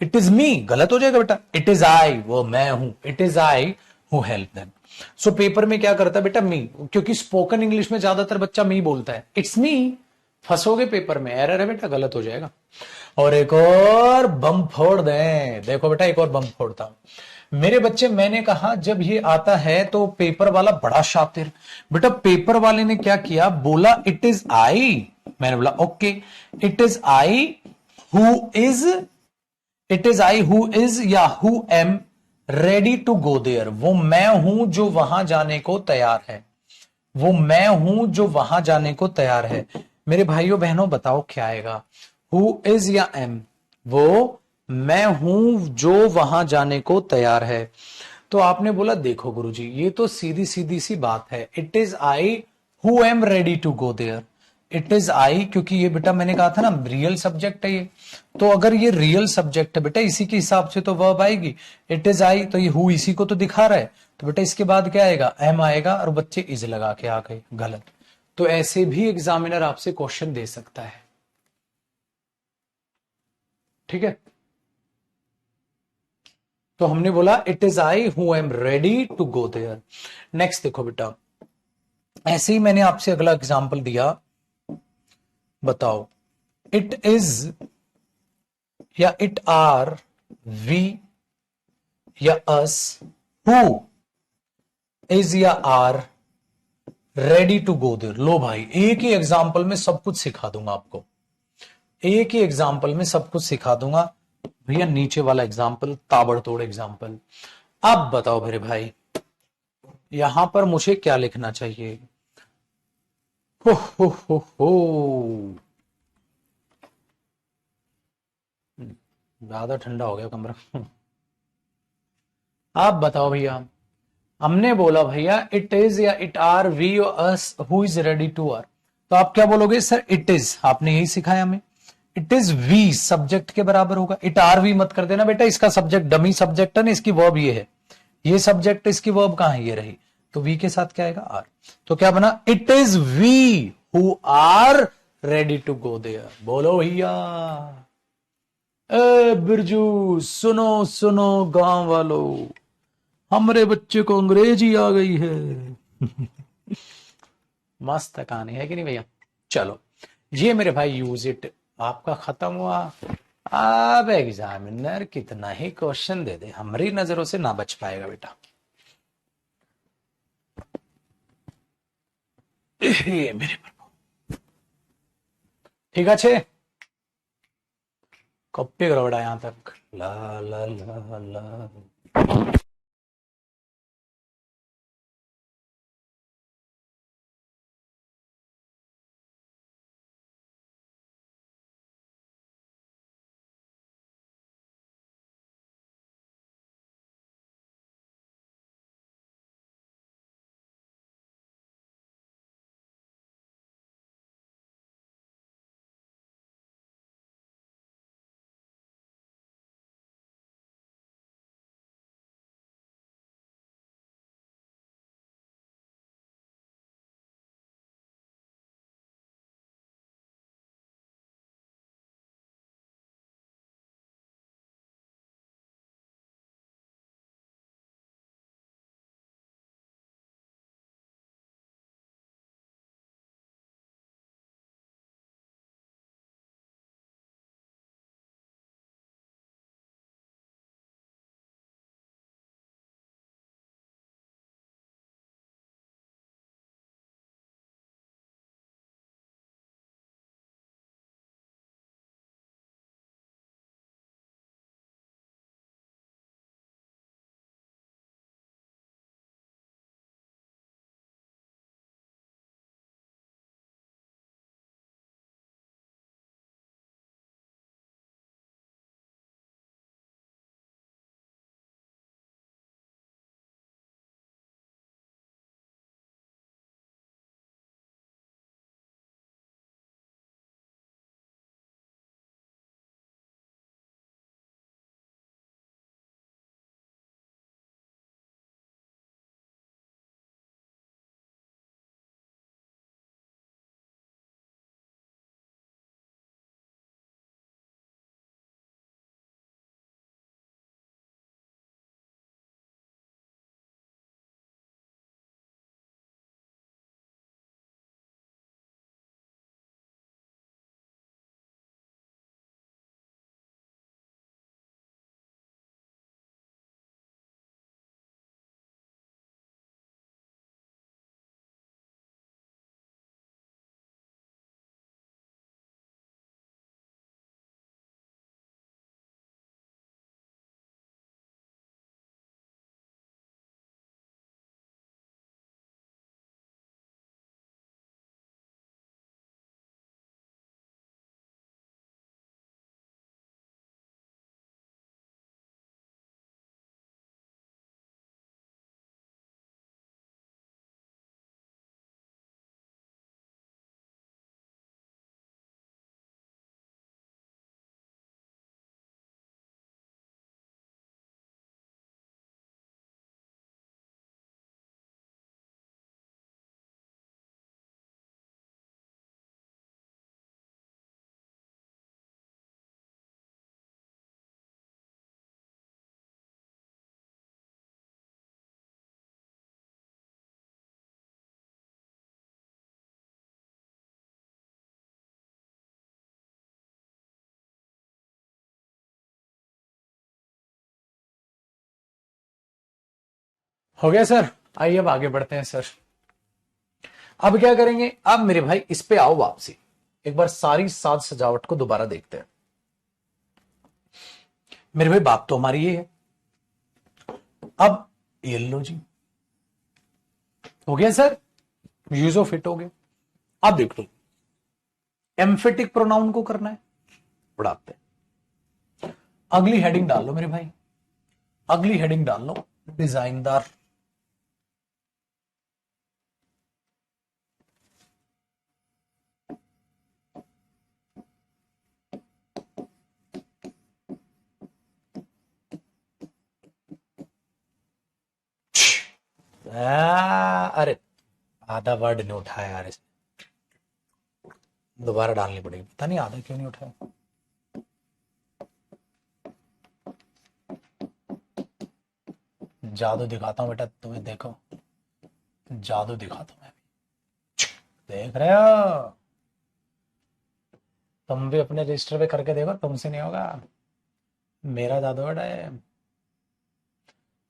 इट इज मी गलत हो जाएगा बेटा, इट इज आई, वो मैं हूं, it is I who help them. So paper में क्या करता है बेटा, मी, क्योंकि स्पोकन इंग्लिश में ज्यादातर बच्चा मी बोलता है, इट्स मी, फंसोगे पेपर में, एरर है बेटा, गलत हो जाएगा। और एक और बम फोड़ दें, देखो बेटा एक और बम फोड़ता हूं मेरे बच्चे, मैंने कहा जब ये आता है तो पेपर वाला बड़ा शातिर, बेटा पेपर वाले ने क्या किया, बोला इट इज आई, मैंने बोला okay, it is I who is, it is I who is या who am ready to go there, वो मैं हूं जो वहां जाने को तैयार है, वो मैं हूं जो वहां जाने को तैयार है। मेरे भाइयों बहनों बताओ क्या आएगा, हु इज या एम, वो मैं हूं जो वहां जाने को तैयार है। तो आपने बोला देखो गुरुजी ये तो सीधी सीधी सी बात है, it is I who am ready to go there, it is I, क्योंकि ये बेटा मैंने कहा था ना रियल सब्जेक्ट है ये, तो अगर ये रियल सब्जेक्ट है बेटा इसी के हिसाब से तो वर्ब आएगी, इट इज आई, तो ये हु इसी को तो दिखा रहा है, तो बेटा इसके बाद क्या आएगा, एम आएगा, और बच्चे इज लगा के आ गए, गलत। तो ऐसे भी एग्जामिनर आपसे क्वेश्चन दे सकता है, ठीक है। तो हमने बोला it is I who am ready to go there. Next देखो बेटा, ऐसे ही मैंने आपसे अगला एग्जाम्पल दिया, बताओ इट इज या इट आर वी या अस हु इज या are ready to go there. लो भाई एक ही एग्जाम्पल में सब कुछ सिखा दूंगा आपको, एक ही एग्जाम्पल में सब कुछ सिखा दूंगा भैया। नीचे वाला एग्जाम्पल ताबड़तोड़ एग्जाम्पल। अब बताओ मेरे भाई यहां पर मुझे क्या लिखना चाहिए, हो। ज्यादा ठंडा हो गया कमरा। आप बताओ भैया। हमने बोला भैया इट इज या it are we us who is ready to are, तो आप क्या बोलोगे सर? इट इज, आपने यही सिखाया हमें। इट इज वी सब्जेक्ट के बराबर होगा, इट आर वी मत कर देना बेटा, इसका सब्जेक्ट डमी सब्जेक्ट है ना, इसकी वर्ब ये है, ये सब्जेक्ट, इसकी वर्ब कहां है? ये रही, तो वी के साथ क्या आएगा? आर। तो क्या बना? It is we who are ready to go there. बोलो भैया। ए बिरजू, सुनो सुनो गांव वालों, हमारे बच्चे को अंग्रेजी आ गई है। मस्त कहानी है कि नहीं भैया? चलो, ये मेरे भाई यूज इट आपका खत्म हुआ। अब एग्जामिनर कितना ही क्वेश्चन दे दे, हमारी नजरों से ना बच पाएगा बेटा। मेरे प्रभु, ठीक है। कॉपी करो बेटा यहां तक। ला ला ला ला। हो गया सर? आइए अब आगे बढ़ते हैं सर। अब क्या करेंगे? अब मेरे भाई इस पे आओ वापसी, एक बार सारी साज सजावट को दोबारा देखते हैं। मेरे भाई बात तो हमारी ये है। अब ये लो जी, हो गया सर, यूज ऑफ इट हो गया। अब देख लो, एम्फेटिक प्रोनाउन को करना है, बढ़ाते हैं। अगली हेडिंग डाल लो मेरे भाई, अगली हेडिंग डाल लो, डिजाइनदार। अरे आधा वर्ड नहीं उठाया यार, इसमें दोबारा डालनी पड़ेगी, पता नहीं आधा क्यों नहीं उठाया। जादू दिखाता हूं बेटा तुम्हें, देखो जादू दिखाता हूं मैं, देख रहे हो, तुम भी अपने रजिस्टर पे करके देखो, तुमसे नहीं होगा, मेरा जादू बेटा है।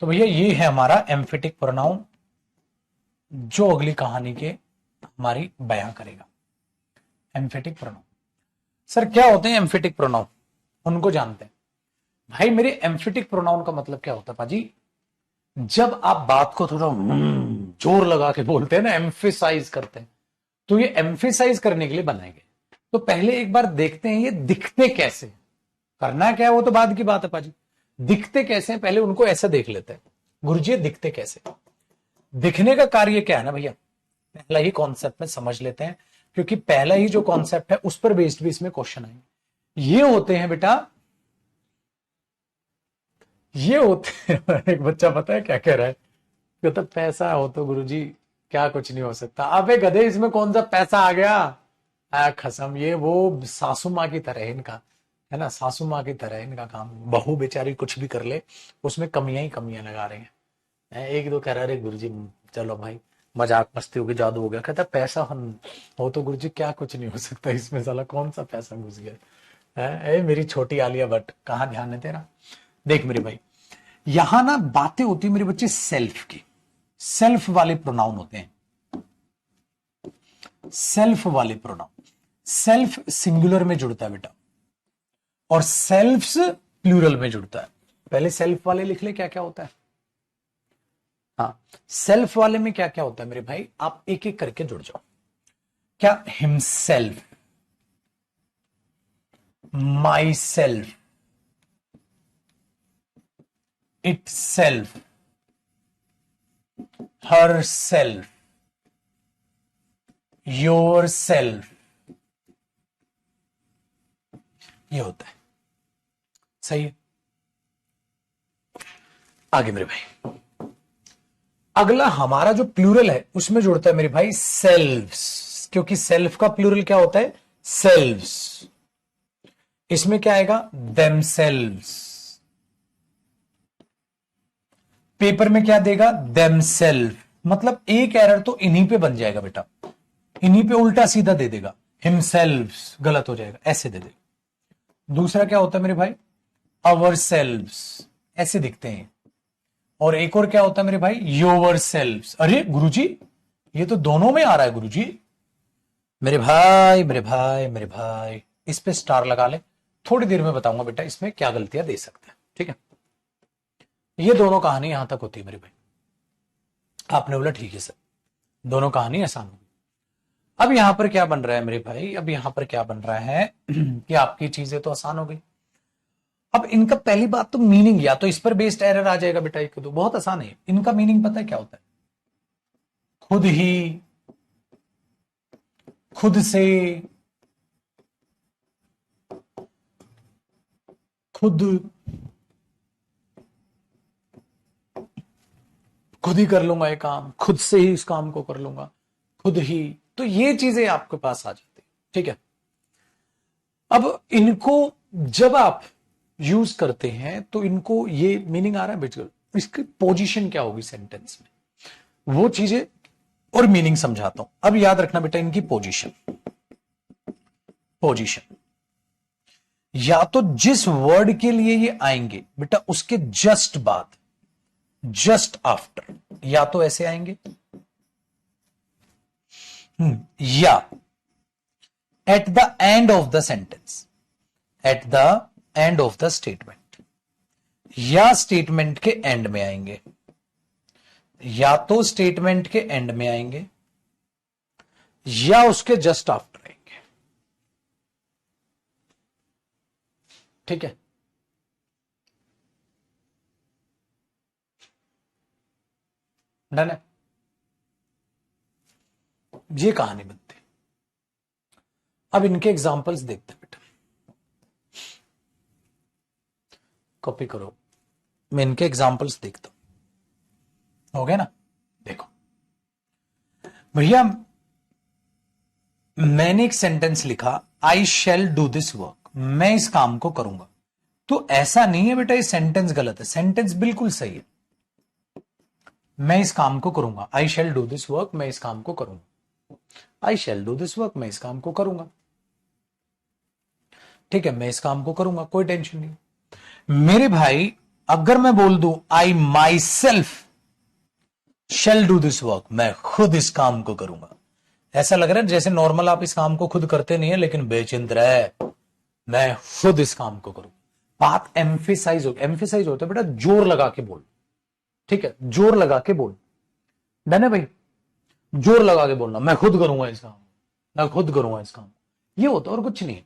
तो भैया ये है हमारा एम्फेटिक प्रोनाउन, जो अगली कहानी के हमारी बयां करेगा। एम्फेटिक प्रोनाउन, सर क्या होते हैं एम्फेटिक प्रोनाउन, उनको जानते हैं। भाई मेरे एम्फेटिक प्रोनाउन का मतलब क्या होता है पाजी, जब आप बात को थोड़ा जोर लगा के बोलते हैं ना, एम्फेसाइज करते हैं, तो ये एम्फेसाइज करने के लिए बनाएंगे। तो पहले एक बार देखते हैं ये दिखते कैसे, करना क्या है वो तो बाद की बात है पाजी, दिखते कैसे हैं पहले उनको ऐसे देख लेते हैं। गुरुजी दिखते कैसे, दिखने का कार्य क्या है ना भैया, पहला ही कॉन्सेप्ट में समझ लेते हैं, क्योंकि पहला ही जो कॉन्सेप्ट है उस पर बेस्ड भी इसमें क्वेश्चन आएंगे। ये होते हैं बेटा, ये होते हैं एक बच्चा पता है क्या कह रहा है, कहता पैसा हो तो गुरुजी क्या कुछ नहीं हो सकता। अबे गधे इसमें कौन सा पैसा आ गया, खसम, ये वो सासू माँ की तरह है इनका, है ना, सासू माँ की तरह है इनका काम, बहू बेचारी कुछ भी कर ले उसमें कमियां ही कमियां लगा रहे हैं। एक दो कह रहे गुरुजी चलो भाई मजाक मस्ती हो गई, जादू हो गया, कहता पैसा हम हो तो गुरुजी क्या कुछ नहीं हो सकता इसमें, साला कौन सा पैसा घुस गया है। मेरी छोटी आलिया भट्ट, कहाँ ध्यान है तेरा। देख मेरे भाई, यहां ना बातें होती है मेरे बच्चे सेल्फ की, सेल्फ वाले प्रोनाउन होते हैं, सेल्फ वाले प्रोनाउन, सेल्फ सिंगुलर में जुड़ता है बेटा, और सेल्फ्स प्लूरल में जुड़ता है। पहले सेल्फ वाले लिख ले क्या क्या होता है। हाँ, सेल्फ वाले में क्या क्या होता है मेरे भाई, आप एक एक करके जुड़ जाओ। क्या, himself, my self, it self, her self, your self, ये होता है। सही है, आगे मेरे भाई अगला हमारा जो प्लूरल है उसमें जुड़ता है मेरे भाई सेल्फ्स, क्योंकि सेल्फ का प्लूरल क्या होता है, सेल्व्स, इसमें क्या आएगा, देमसेल्व्स, पेपर में क्या देगा, देमसेल्फ, मतलब एक एरर तो इन्हीं पे बन जाएगा बेटा, इन्हीं पे उल्टा सीधा दे देगा, हिमसेल्व्स गलत हो जाएगा, ऐसे दे देगा। दूसरा क्या होता है मेरे भाई, अवर सेल्व्स, ऐसे दिखते हैं। और एक और क्या होता है मेरे भाई, योर सेल्व्स। अरे गुरुजी ये तो दोनों में आ रहा है गुरुजी, मेरे भाई मेरे भाई मेरे भाई, इस पे स्टार लगा ले, थोड़ी देर में बताऊंगा बेटा इसमें क्या गलतियां दे सकते हैं, ठीक है। ये दोनों कहानी यहां तक होती है मेरे भाई, आपने बोला ठीक है सर, दोनों कहानी आसान होगी। अब यहां पर क्या बन रहा है मेरे भाई, अब यहां पर क्या बन रहा है कि आपकी चीजें तो आसान हो गई। अब इनका पहली बात तो मीनिंग, या तो इस पर बेस्ड एरर आ जाएगा बेटा, एक तो बहुत आसान है। इनका मीनिंग पता है क्या होता है, खुद ही, खुद से, खुद, खुद ही कर लूंगा ये काम, खुद से ही इस काम को कर लूंगा, खुद ही, तो ये चीजें आपके पास आ जाती है, ठीक है। अब इनको जब आप यूज करते हैं तो इनको ये मीनिंग आ रहा है बेटा, इसकी पोजीशन क्या होगी सेंटेंस में, वो चीजें और मीनिंग समझाता हूं। अब याद रखना बेटा इनकी पोजीशन, पोजीशन या तो जिस वर्ड के लिए ये आएंगे बेटा उसके जस्ट बाद, जस्ट आफ्टर, या तो ऐसे आएंगे, या at the end of the sentence, at the end of the statement, या स्टेटमेंट के एंड में आएंगे, या तो स्टेटमेंट के एंड में आएंगे या उसके जस्ट आफ्टर आएंगे, ठीक है। डन है। ये कहानी बनती। अब इनके एग्जाम्पल्स देखते बेटा, कॉपी करो, मैं इनके एग्जाम्पल्स देखता हूं। हो गया ना? देखो भैया, मैंने एक सेंटेंस लिखा, आई शैल डू दिस वर्क, मैं इस काम को करूंगा। तो ऐसा नहीं है बेटा ये सेंटेंस गलत है, सेंटेंस बिल्कुल सही है। मैं इस काम को करूंगा, आई शैल डू दिस वर्क, मैं इस काम को करूंगा। आई शैल डू दिस वर्क, मैं इस काम को करूंगा। ठीक है, मैं इस काम को करूंगा, कोई टेंशन नहीं। मेरे भाई अगर मैं बोल दूं I myself shall do this work, मैं खुद इस काम को करूंगा, ऐसा लग रहा है जैसे नॉर्मल आप इस काम को खुद करते नहीं है, लेकिन बेचिंत रहे, मैं खुद इस काम को करूं। बात एम्फेसाइज होता है बेटा, जोर लगा के बोल। ठीक है, जोर लगा के बोल। डन है भाई? जोर लगा के बोलना, मैं खुद करूंगा इस काम, मैं खुद करूंगा इस काम, ये होता है और कुछ नहीं।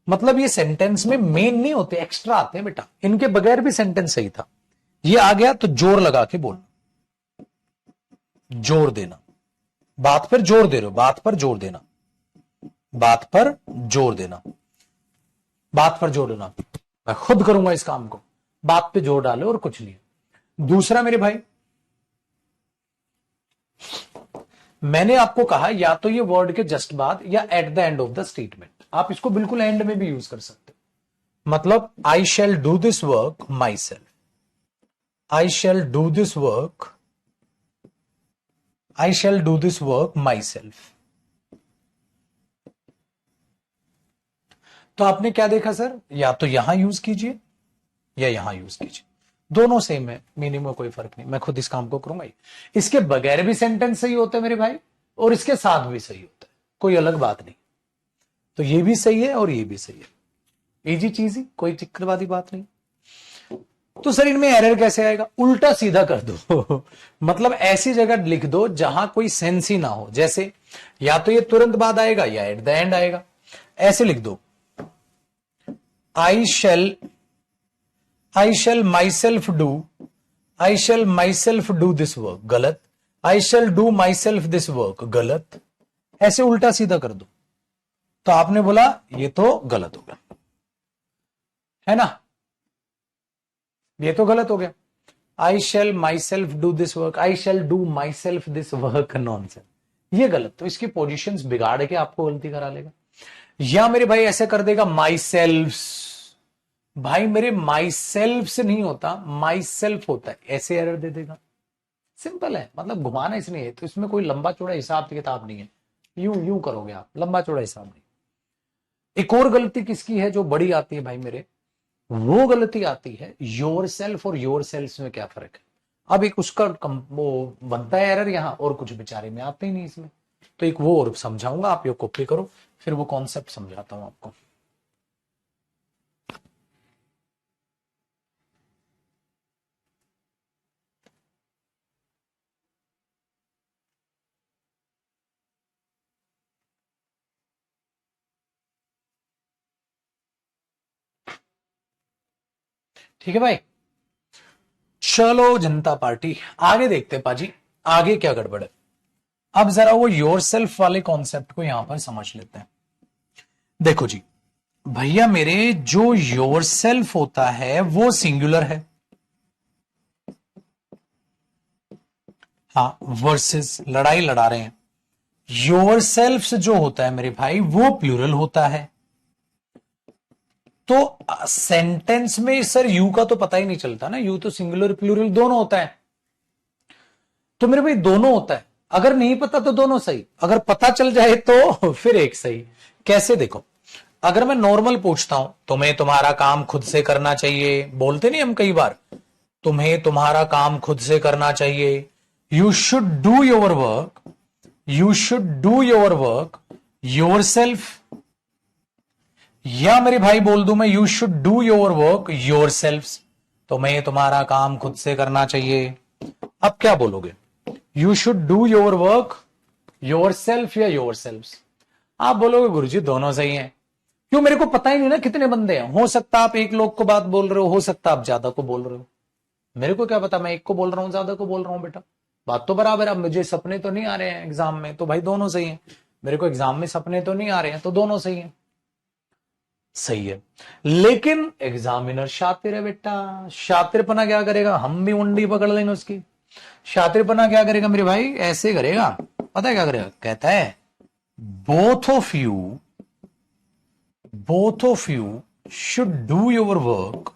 मतलब ये सेंटेंस में मेन नहीं होते, एक्स्ट्रा आते हैं बेटा। इनके बगैर भी सेंटेंस सही था, ये आ गया तो जोर लगा के बोल, जोर देना, बात पर जोर दे रहे हो, बात पर जोर देना, बात पर जोर देना, बात पर जोर देना, मैं खुद करूंगा इस काम को, बात पे जोर डाले और कुछ नहीं। दूसरा मेरे भाई, मैंने आपको कहा या तो ये वर्ड के जस्ट बाद या at the end of the statement, आप इसको बिल्कुल एंड में भी यूज कर सकते हो। मतलब I shall do this work myself, I shall do this work, I shall do this work myself. तो आपने क्या देखा सर, या तो यहां यूज कीजिए या यहां यूज कीजिए, दोनों सेम है, मीनिंग में कोई फर्क नहीं, मैं खुद इस काम को करूंगा। इसके बगैर भी सेंटेंस सही होता है मेरे भाई, और इसके साथ भी सही होता है, कोई अलग बात नहीं। तो ये भी सही है और ये भी सही है, इजी चीज ही, कोई चिक्करवादी बात नहीं। तो सर इनमें एरर कैसे आएगा? उल्टा सीधा कर दो मतलब ऐसी जगह लिख दो जहां कोई सेंस ही ना हो, जैसे या तो ये तुरंत बाद आएगा या एट द एंड आएगा। ऐसे लिख दो, I shall myself do, I shall myself do this work, गलत। I shall do myself this work, गलत। ऐसे उल्टा सीधा कर दो। तो आपने बोला ये तो गलत हो गया, है ना? ये तो गलत हो गया। I shall myself do this work, I shall do myself this work, nonsense, ये गलत। तो इसकी पोजीशंस बिगाड़ के आपको गलती करा लेगा। या मेरे भाई ऐसे कर देगा माई सेल्फ, भाई मेरे माई सेल्फ से नहीं होता, माई सेल्फ होता है, ऐसे एरर दे देगा। सिंपल है, मतलब घुमाना इसलिए, तो इसमें कोई लंबा चौड़ा हिसाब किताब नहीं है, यूं यूं करोगे आप, लंबा चौड़ा हिसाब नहीं। एक और गलती किसकी है जो बड़ी आती है भाई मेरे, वो गलती आती है योर सेल्फ और योर सेल्फ में क्या फर्क है। अब एक उसका वो बनता है एरर यहां, और कुछ बेचारे में आते ही नहीं इसमें। तो एक वो और समझाऊंगा, आप ये कॉपी करो, फिर वो कॉन्सेप्ट समझाता हूं आपको। ठीक है भाई, चलो जनता पार्टी आगे देखते हैं पाजी, आगे क्या गड़बड़ है। अब जरा वो योर सेल्फ वाले कॉन्सेप्ट को यहां पर समझ लेते हैं। देखो जी भैया मेरे, जो योर सेल्फ होता है वो सिंगुलर है, हाँ, वर्सेस लड़ाई लड़ा रहे हैं। योर सेल्फ जो होता है मेरे भाई वो प्लूरल होता है। तो सेंटेंस में सर यू का तो पता ही नहीं चलता ना, यू तो सिंगुलर प्लूरल दोनों होता है। तो मेरे भाई दोनों होता है, अगर नहीं पता तो दोनों सही, अगर पता चल जाए तो फिर एक सही। कैसे? देखो, अगर मैं नॉर्मल पूछता हूं, तुम्हें तुम्हारा काम खुद से करना चाहिए, बोलते नहीं हम कई बार, तुम्हें तुम्हारा काम खुद से करना चाहिए, you should do your work, you should do your work your self. या मेरे भाई बोल दूं मैं, you should do your work your self, तुम्हें तुम्हारा काम खुद से करना चाहिए। अब क्या बोलोगे, you should do your work your self या योर सेल्फ? आप बोलोगे गुरुजी दोनों सही हैं। क्यों? मेरे को पता ही नहीं ना कितने बंदे हैं, हो सकता आप एक लोग को बात बोल रहे हो सकता आप ज्यादा को बोल रहे हो, मेरे को क्या पता, मैं एक को बोल रहा हूं ज्यादा को बोल रहा हूं बेटा। बात तो बराबर है। अब मुझे सपने तो नहीं आ रहे हैं एग्जाम में, तो भाई दोनों सही है। मेरे को एग्जाम में सपने तो नहीं आ रहे हैं, तो दोनों सही है। सही है। लेकिन एग्जामिनर शातिर है बेटा। शातिरपना क्या करेगा, हम भी मुंडी पकड़ लेंगे उसकी। शातिरपना क्या करेगा मेरे भाई, ऐसे करेगा, पता है क्या करेगा, कहता है both of you, both of you should do your work,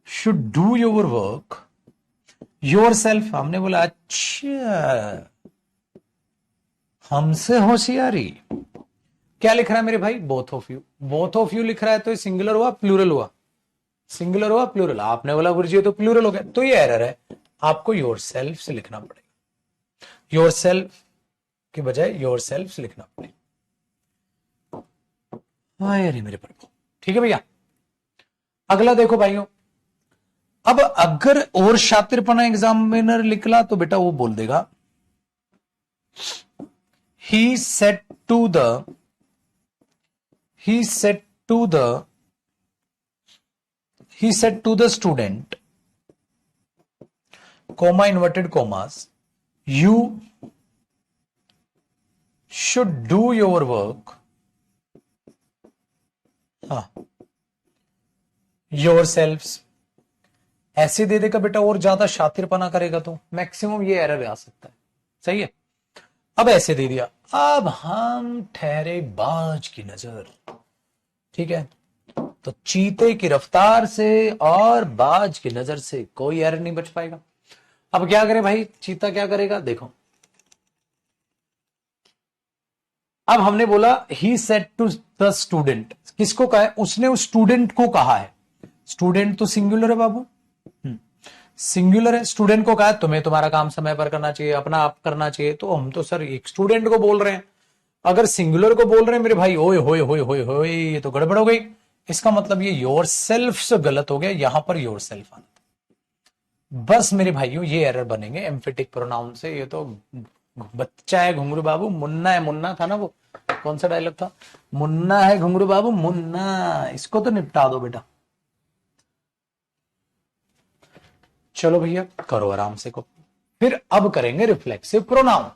should do your work yourself। हमने बोला अच्छा, हमसे होशियारी। क्या लिख रहा है मेरे भाई, both of you. Both of you लिख रहा है तो ये सिंगुलर हुआ प्लूरल हुआ, सिंगुलर हुआ प्लूरल। आपने बोला गुरुजी तो प्लूरल हो गया, तो ये एरर है। आपको योर सेल्फ से लिखना पड़ेगा, योर सेल्फ की बजाय योर सेल्फ से लिखना पड़ेगा। अरे मेरे प्रभु, ठीक है भैया। अगला देखो भाइयों, अब अगर और शातिरपना एग्जामिनर निकला तो बेटा वो बोल देगा he said to the, he said to the, he said to the student, comma inverted commas, you should do your work, हाँ, yourselves। ऐसे दे देगा बेटा, और ज्यादा शातिरपना करेगा तो मैक्सिमम ये एरर आ सकता है। सही है। अब ऐसे दे दिया, अब हम ठहरे बाज की नजर, ठीक है। तो चीते की रफ्तार से और बाज की नजर से कोई एरर नहीं बच पाएगा। अब क्या करें भाई, चीता क्या करेगा, देखो। अब हमने बोला he said to the student, किसको कहा है, उसने उस स्टूडेंट को कहा है। स्टूडेंट तो सिंगुलर है बाबू, सिंगुलर है। स्टूडेंट को कहा है तुम्हें तुम्हारा काम समय पर करना चाहिए, अपना आप करना चाहिए। तो हम तो सर एक स्टूडेंट को बोल रहे हैं। अगर सिंगुलर को बोल रहे हैं मेरे भाई, ओए होए होए होए होए, ये तो गड़बड़ हो गई। इसका मतलब ये योर सेल्फ से गलत हो गया, यहां पर योर सेल्फ आना। बस मेरे भाइयों ये एरर बनेंगे एम्फेटिक प्रोनाउन से। ये तो बच्चा है घुंगरू बाबू, मुन्ना है, मुन्ना था ना वो, कौन सा डायलॉग था, मुन्ना है घुंगरू बाबू मुन्ना, इसको तो निपटा दो बेटा। चलो भैया करो आराम से को। फिर अब करेंगे रिफ्लेक्सिव प्रोनाउन।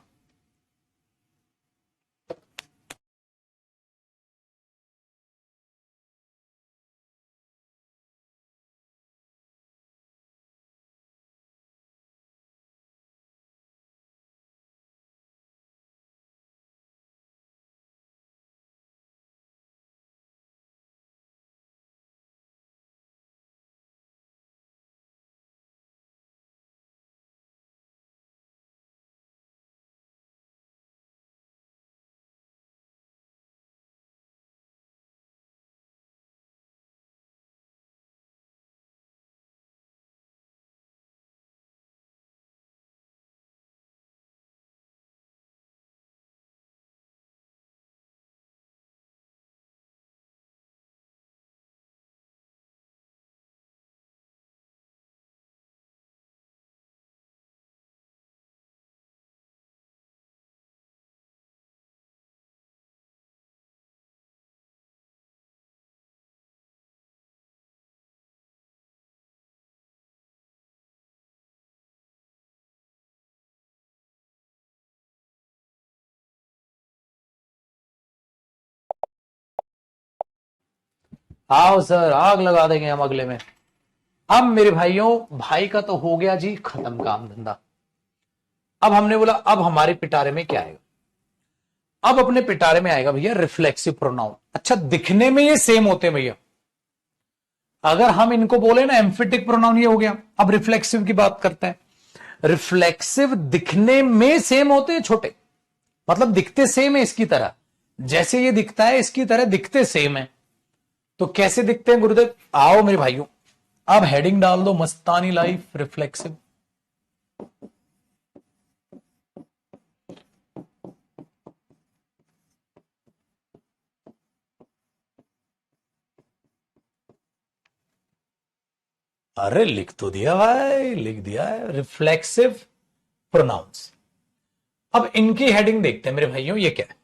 आओ सर, आग लगा देंगे हम अगले में। अब मेरे भाइयों, भाई का तो हो गया जी खत्म काम धंधा। अब हमने बोला अब हमारे पिटारे में क्या आएगा, अब अपने पिटारे में आएगा भैया रिफ्लेक्सिव प्रोनाउन। अच्छा दिखने में ये सेम होते हैं भैया, अगर हम इनको बोले ना एम्फेटिक प्रोनाउन ये हो गया। अब रिफ्लेक्सिव की बात करते हैं। रिफ्लेक्सिव दिखने में सेम होते हैं छोटे, मतलब दिखते सेम है इसकी तरह, जैसे ये दिखता है इसकी तरह दिखते सेम है। तो कैसे दिखते हैं गुरुदेव, आओ मेरे भाइयों, अब हेडिंग डाल दो मस्तानी लाइफ रिफ्लेक्सिव। अरे लिख तो दिया भाई, लिख दिया है रिफ्लेक्सिव प्रोनाउंस। अब इनकी हेडिंग देखते हैं मेरे भाइयों, ये क्या है।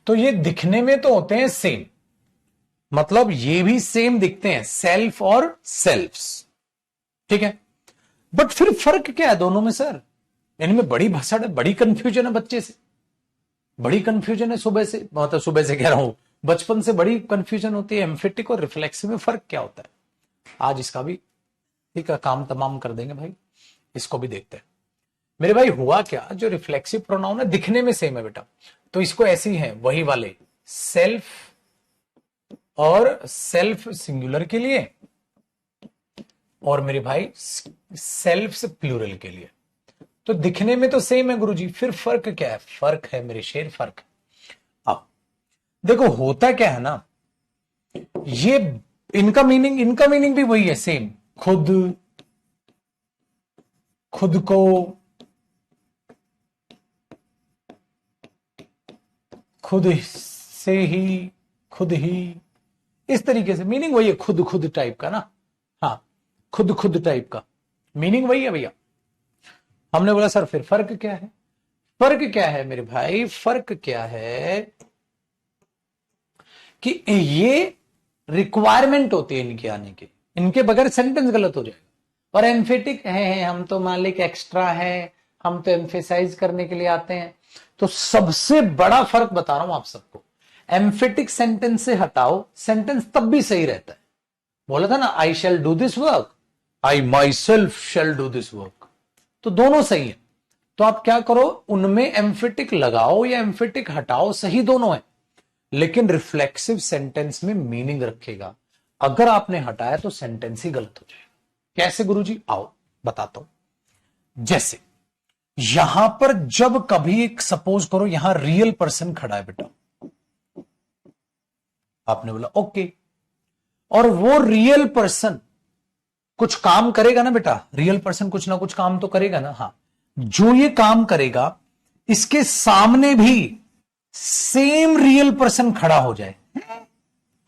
तो ये दिखने में तो होते हैं सेम, मतलब ये भी सेम दिखते हैं, सेल्फ और सेल्फ्स, ठीक है। बट फिर फर्क क्या है दोनों में सर? इनमें बड़ी भसड़ है, बड़ी कंफ्यूजन है बच्चे से, बड़ी कंफ्यूजन है सुबह से, मतलब सुबह से कह रहा हूं, बचपन से बड़ी कंफ्यूजन होती है। एम्फेटिक और रिफ्लेक्सिव में फर्क क्या होता है? आज इसका भी ठीक है काम तमाम कर देंगे भाई, इसको भी देखते हैं। मेरे भाई हुआ क्या, जो रिफ्लेक्सिव प्रोनाउन है दिखने में सेम है बेटा, तो इसको ऐसे ही है वही वाले, सेल्फ और सेल्फ सिंगुलर के लिए, और मेरे भाई सेल्फ प्लूरल के लिए। तो दिखने में तो सेम है गुरुजी, फिर फर्क क्या है? फर्क है मेरे शेर, फर्क। अब देखो होता क्या है ना, ये इनका मीनिंग भी वही है सेम, खुद, खुद को, खुद से ही, खुद ही, इस तरीके से मीनिंग वही है, खुद खुद टाइप का ना, हाँ खुद खुद टाइप का मीनिंग वही है भैया। हमने बोला सर फिर फर्क क्या है? फर्क क्या है मेरे भाई? फर्क क्या है कि ये रिक्वायरमेंट होती है इनके आने की, इनके बगैर सेंटेंस गलत हो जाएगा। और एम्फेटिक है हम तो मालिक एक्स्ट्रा है, हम तो एम्फेसाइज करने के लिए आते हैं। तो सबसे बड़ा फर्क बता रहा हूं आप सबको, एम्फेटिक सेंटेंस से हटाओ, सेंटेंस तब भी सही रहता है। बोला था ना, I shall do this work, I myself shall do this work, तो दोनों सही है। तो आप क्या करो, उनमें एम्फेटिक लगाओ या एम्फेटिक हटाओ, सही दोनों है, लेकिन रिफ्लेक्सिव सेंटेंस में मीनिंग रखेगा। अगर आपने हटाया तो सेंटेंस ही गलत हो जाएगा। कैसे गुरुजी? आओ बताता हूं। जैसे यहां पर जब कभी एक सपोज करो यहां रियल पर्सन खड़ा है बेटा, आपने बोला ओके, और वो रियल पर्सन कुछ काम करेगा ना बेटा, रियल पर्सन कुछ ना कुछ काम तो करेगा ना, हाँ, जो ये काम करेगा इसके सामने भी सेम रियल पर्सन खड़ा हो जाए।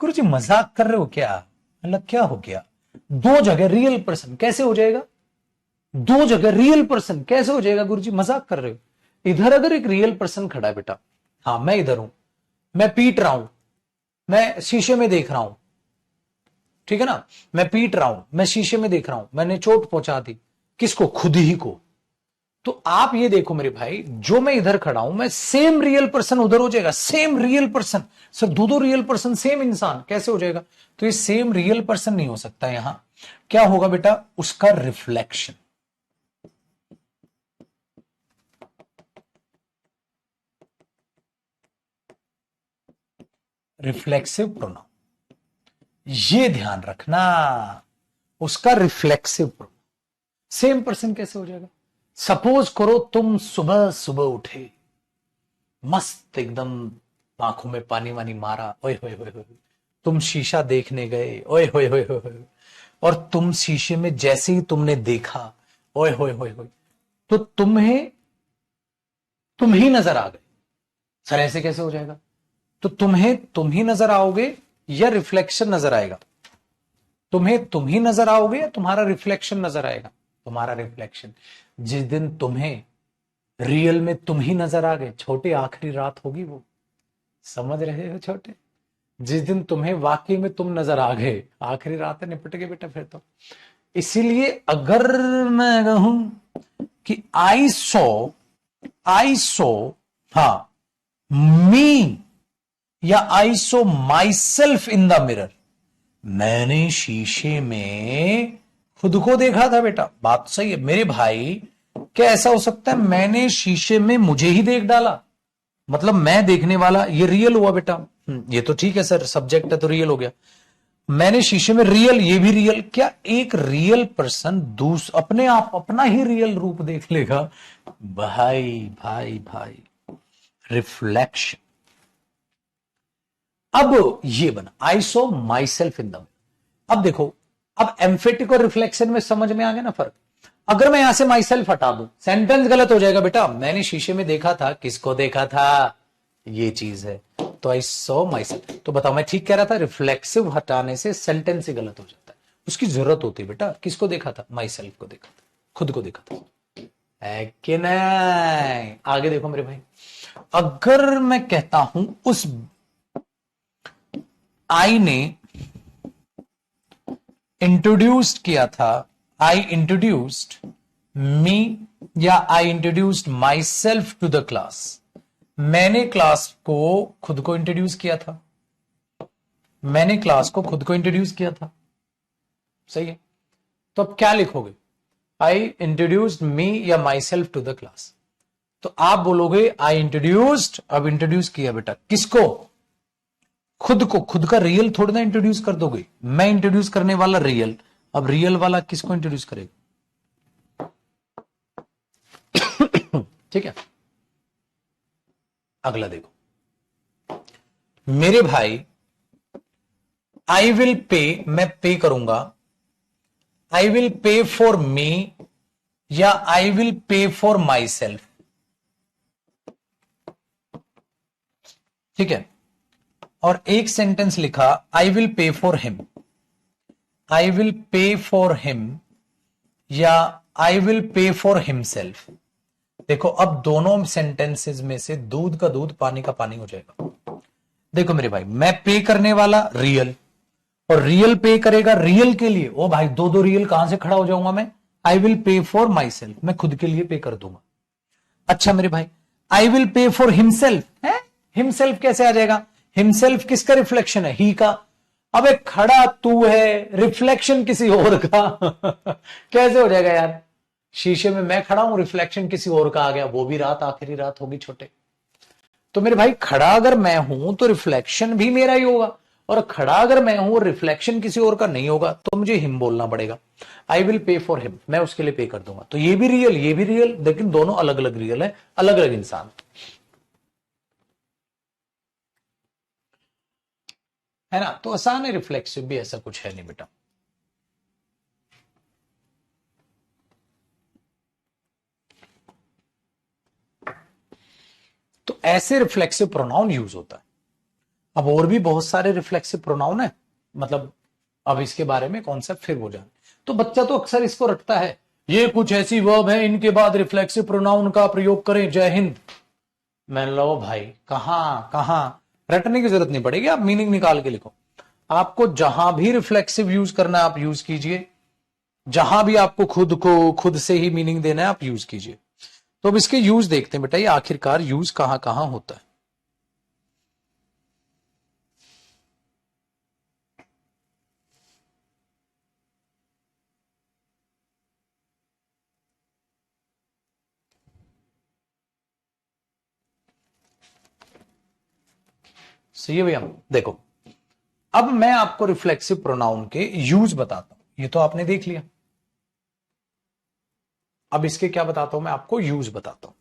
गुरुजी मजाक कर रहे हो क्या? मतलब क्या हो गया? दो जगह रियल पर्सन कैसे हो जाएगा? दो जगह रियल पर्सन कैसे हो जाएगा गुरुजी? मजाक कर रहे हो? इधर अगर एक रियल पर्सन खड़ा है बेटा, हाँ मैं इधर हूं, मैं पीट रहा हूं, मैं शीशे में देख रहा हूं, ठीक है ना, मैं पीट रहा हूं, मैं शीशे में देख रहा हूं, मैंने चोट पहुंचा दी, किसको? खुद ही को। तो आप ये देखो मेरे भाई, जो मैं इधर खड़ा हूं, मैं सेम रियल पर्सन उधर हो जाएगा, सेम रियल पर्सन। सर दो दो रियल पर्सन सेम इंसान कैसे हो जाएगा? तो ये सेम रियल पर्सन नहीं हो सकता। यहां क्या होगा बेटा? उसका रिफ्लेक्शन। रिफ्लेक्सिव प्रोनाउन, ये ध्यान रखना, उसका रिफ्लेक्सिव प्रोनाउन। सेम पर्सन कैसे हो जाएगा? सपोज करो तुम सुबह सुबह उठे, मस्त एकदम, आंखों में पानी वानी मारा, ओए होए होए होए, तुम शीशा देखने गए, ओए होए होए होए, और तुम शीशे में जैसे ही तुमने देखा, ओए होए होए होए, तो तुम्हें तुम ही नजर आ गए। सर ऐसे कैसे हो जाएगा? तो तुम्हें तुम ही नजर आओगे या रिफ्लेक्शन नजर आएगा? तुम्हें तुम ही नजर आओगे या तुम्हारा रिफ्लेक्शन नजर आएगा? तुम्हारा रिफ्लेक्शन। जिस दिन तुम्हें रियल में तुम ही नजर आ गए, छोटे आखिरी रात होगी वो, समझ रहे हो छोटे? जिस दिन तुम्हें वाकई में तुम नजर आ गए, आखिरी रात है, निपट गए बेटा फिर तो। इसीलिए अगर मैं कहूं कि आई सो, हाँ, मी, या I saw myself in the mirror, मैंने शीशे में खुद को देखा था बेटा। बात सही है मेरे भाई। क्या ऐसा हो सकता है मैंने शीशे में मुझे ही देख डाला, मतलब मैं देखने वाला, ये रियल हुआ बेटा। ये तो ठीक है सर, सब्जेक्ट है तो रियल हो गया। मैंने शीशे में, रियल, ये भी रियल। क्या एक रियल पर्सन अपने आप अपना ही रियल रूप देख लेगा? भाई भाई भाई, रिफ्लेक्शन। अब ये बना आई saw myself in the. अब देखो, अब एम्फेटिक और रिफ्लेक्शन में समझ में आ गया ना फर्क। अगर मैं यहां से माई सेल्फ हटा दूं, सेंटेंस गलत हो जाएगा बेटा। मैंने शीशे में देखा था, किसको देखा था? ये चीज है, तो आई सो माई सेल्फ। तो बताओ मैं ठीक कह रहा था? रिफ्लेक्सिव हटाने से सेंटेंस ही गलत हो जाता है। उसकी जरूरत होती है बेटा। किसको देखा था? माई सेल्फ को देखा था, खुद को देखा था, है कि नहीं? आगे देखो मेरे भाई, अगर मैं कहता हूं आई ने इंट्रोड्यूस्ड किया था, आई इंट्रोड्यूस्ड मी या I introduced myself to the class, मैंने क्लास को खुद को इंट्रोड्यूस किया था, मैंने क्लास को खुद को इंट्रोड्यूस किया था, सही है। तो अब क्या लिखोगे, आई इंट्रोड्यूस्ड मी या myself to the class, तो आप बोलोगे आई इंट्रोड्यूस्ड, अब इंट्रोड्यूस किया बेटा किसको, खुद को, खुद का रियल थोड़ी ना इंट्रोड्यूस कर दोगे, मैं इंट्रोड्यूस करने वाला रियल, अब रियल वाला किसको इंट्रोड्यूस करेगा, ठीक है। अगला देखो, मेरे भाई आई विल पे, मैं पे करूंगा, आई विल पे फॉर मी या I will pay for myself, ठीक है। और एक सेंटेंस लिखा I will pay for him, I will pay for him या I will pay for himself. देखो अब दोनों सेंटेंसेस में से दूध का दूध पानी का पानी हो जाएगा। देखो मेरे भाई, मैं पे करने वाला रियल और रियल पे करेगा रियल के लिए, ओ भाई दो दो रियल कहां से खड़ा हो जाऊंगा मैं, आई will pay for my self, मैं खुद के लिए पे कर दूंगा। अच्छा मेरे भाई, आई विल पे फॉर हिमसेल्फ है, हिमसेल्फ कैसे आ जाएगा, हिमसेल्फ किसका रिफ्लेक्शन है, ही का, अबे खड़ा तू है, रिफ्लेक्शन किसी और का कैसे हो जाएगा यार, शीशे में मैं खड़ा हूं, रिफ्लेक्शन किसी और का आ गया, वो भी रात आखिरी रात होगी छोटे। तो मेरे भाई खड़ा अगर मैं हूं तो रिफ्लेक्शन भी मेरा ही होगा, और खड़ा अगर मैं हूं और रिफ्लेक्शन किसी और का नहीं होगा तो मुझे हिम बोलना पड़ेगा, आई विल पे फॉर हिम, मैं उसके लिए पे कर दूंगा। तो ये भी रियल ये भी रियल, लेकिन दोनों अलग अलग रियल है, अलग अलग इंसान है ना। तो आसान है, रिफ्लेक्सिव भी ऐसा कुछ है नहीं बेटा। तो ऐसे रिफ्लेक्सिव प्रोनाउन यूज होता है। अब और भी बहुत सारे रिफ्लेक्सिव प्रोनाउन है, मतलब अब इसके बारे में कॉन्सेप्ट फिर हो जाए। तो बच्चा तो अक्सर इसको रटता है, ये कुछ ऐसी वर्ब है इनके बाद रिफ्लेक्सिव प्रोनाउन का प्रयोग करें, जय हिंद। मैं लो भाई कहां कहां, रटने की जरूरत नहीं पड़ेगी, आप मीनिंग निकाल के लिखो। आपको जहां भी रिफ्लेक्सिव यूज करना है आप यूज कीजिए, जहां भी आपको खुद को खुद से ही मीनिंग देना है आप यूज कीजिए। तो अब इसके यूज देखते हैं बेटा, ये आखिरकार यूज कहां कहां होता है। सही है भैया, देखो अब मैं आपको रिफ्लेक्सिव प्रोनाउन के यूज बताता हूं, ये तो आपने देख लिया, अब इसके क्या बताता हूं मैं आपको, यूज बताता हूं।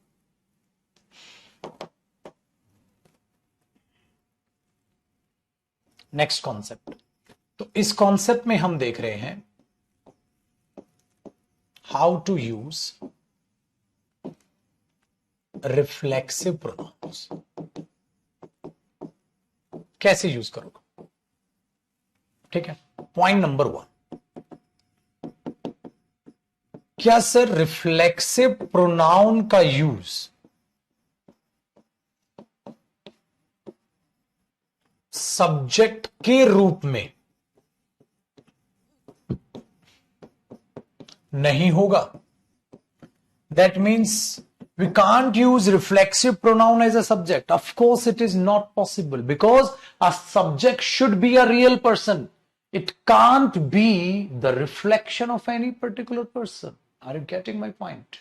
नेक्स्ट कॉन्सेप्ट, तो इस कॉन्सेप्ट में हम देख रहे हैं how to use reflexive pronouns, कैसे यूज करोगे, ठीक है। पॉइंट नंबर 1, क्या सर रिफ्लेक्सिव प्रोनाउन का यूज सब्जेक्ट के रूप में नहीं होगा, that means we can't use reflexive pronoun as a subject, of course it is not possible, because a subject should be a real person, it can't be the reflection of any particular person. Are you getting my point?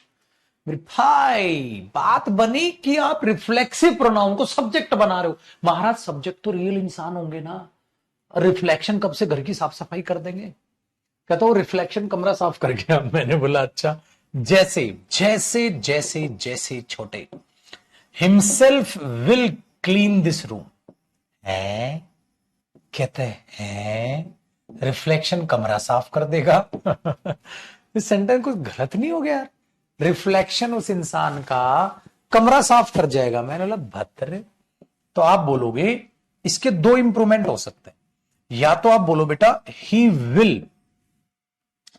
मेरे भाई बात बनी कि आप रिफ्लेक्सिव प्रोनाउन को सब्जेक्ट बना रहे हो, महाराज सब्जेक्ट तो रियल इंसान होंगे ना, रिफ्लेक्शन कब से घर की साफ सफाई कर देंगे, कहता हूं रिफ्लेक्शन कमरा साफ कर गया। मैंने बोला अच्छा, जैसे जैसे जैसे जैसे छोटे, himself will clean this room, है कहते हैं रिफ्लेक्शन कमरा साफ कर देगा इस सेंटेंस कुछ गलत नहीं हो गया यार, रिफ्लेक्शन उस इंसान का कमरा साफ कर जाएगा। मैंने बोला भद्र, तो आप बोलोगे इसके दो इंप्रूवमेंट हो सकते हैं, या तो आप बोलो बेटा ही विल,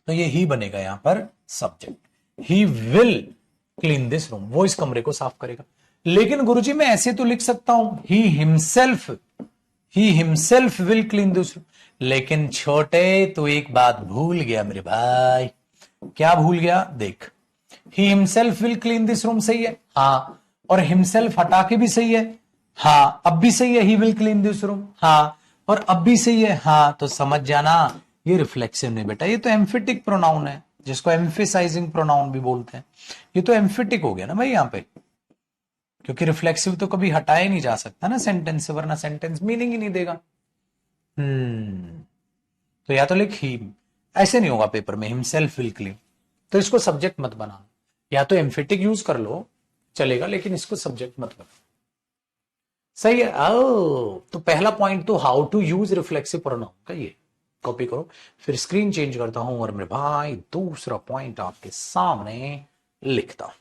तो ये ही बनेगा यहां पर subject, he will clean this room, वो इस कमरे को साफ करेगा। लेकिन गुरुजी मैं ऐसे तो लिख सकता हूं he himself, he himself will clean this room. लेकिन छोटे तो एक बात भूल गया मेरे भाई। क्या भूल गया? देख, he himself will clean this room सही है, हाँ, और हिमसेल्फ हटा के भी सही है, हाँ, अब भी सही है, he will clean this room, हाँ, और अब भी सही है, हाँ। तो समझ जाना ये रिफ्लेक्सिव नहीं बेटा, ये तो एम्फेटिक प्रोनाउन है, जिसको एम्फेसाइजिंग प्रोनाउन भी बोलते हैं। ये तो एम्फेटिक हो गया ना भाई यहां पे, क्योंकि रिफ्लेक्सिव तो कभी हटाया नहीं जा सकता ना सेंटेंस से, वरना सेंटेंस मीनिंग ही नहीं देगा। तो या तो लिख ही, ऐसे नहीं होगा पेपर में, हिमसेल्फ विल क्लीन, तो इसको सब्जेक्ट मत बनाना। या तो एम्फेटिक यूज कर लो चलेगा, लेकिन इसको सब्जेक्ट मत बनाना। सही है। ओ, तो पहला पॉइंट तो how to use reflexive pronoun का ये कॉपी करो। फिर स्क्रीन चेंज करता हूं और मेरे भाई दूसरा पॉइंट आपके सामने लिखता हूं।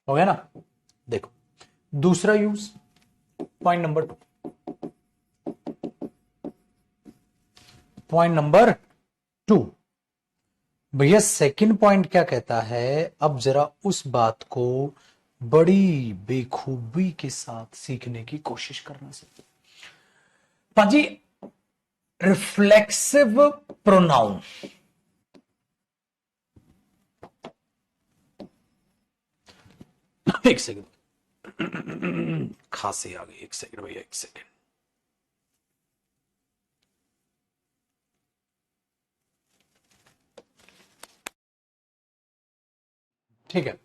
हो गया ना? देखो, दूसरा use, point number 2, point number 2 भैया, सेकंड पॉइंट क्या कहता है? अब जरा उस बात को बड़ी बेखूबी के साथ सीखने की कोशिश करना चाहिए पाजी। रिफ्लेक्सिव प्रोनाउन, एक सेकंड, खांसी आ गई, एक सेकंड भैया, एक सेकंड। ठीक है,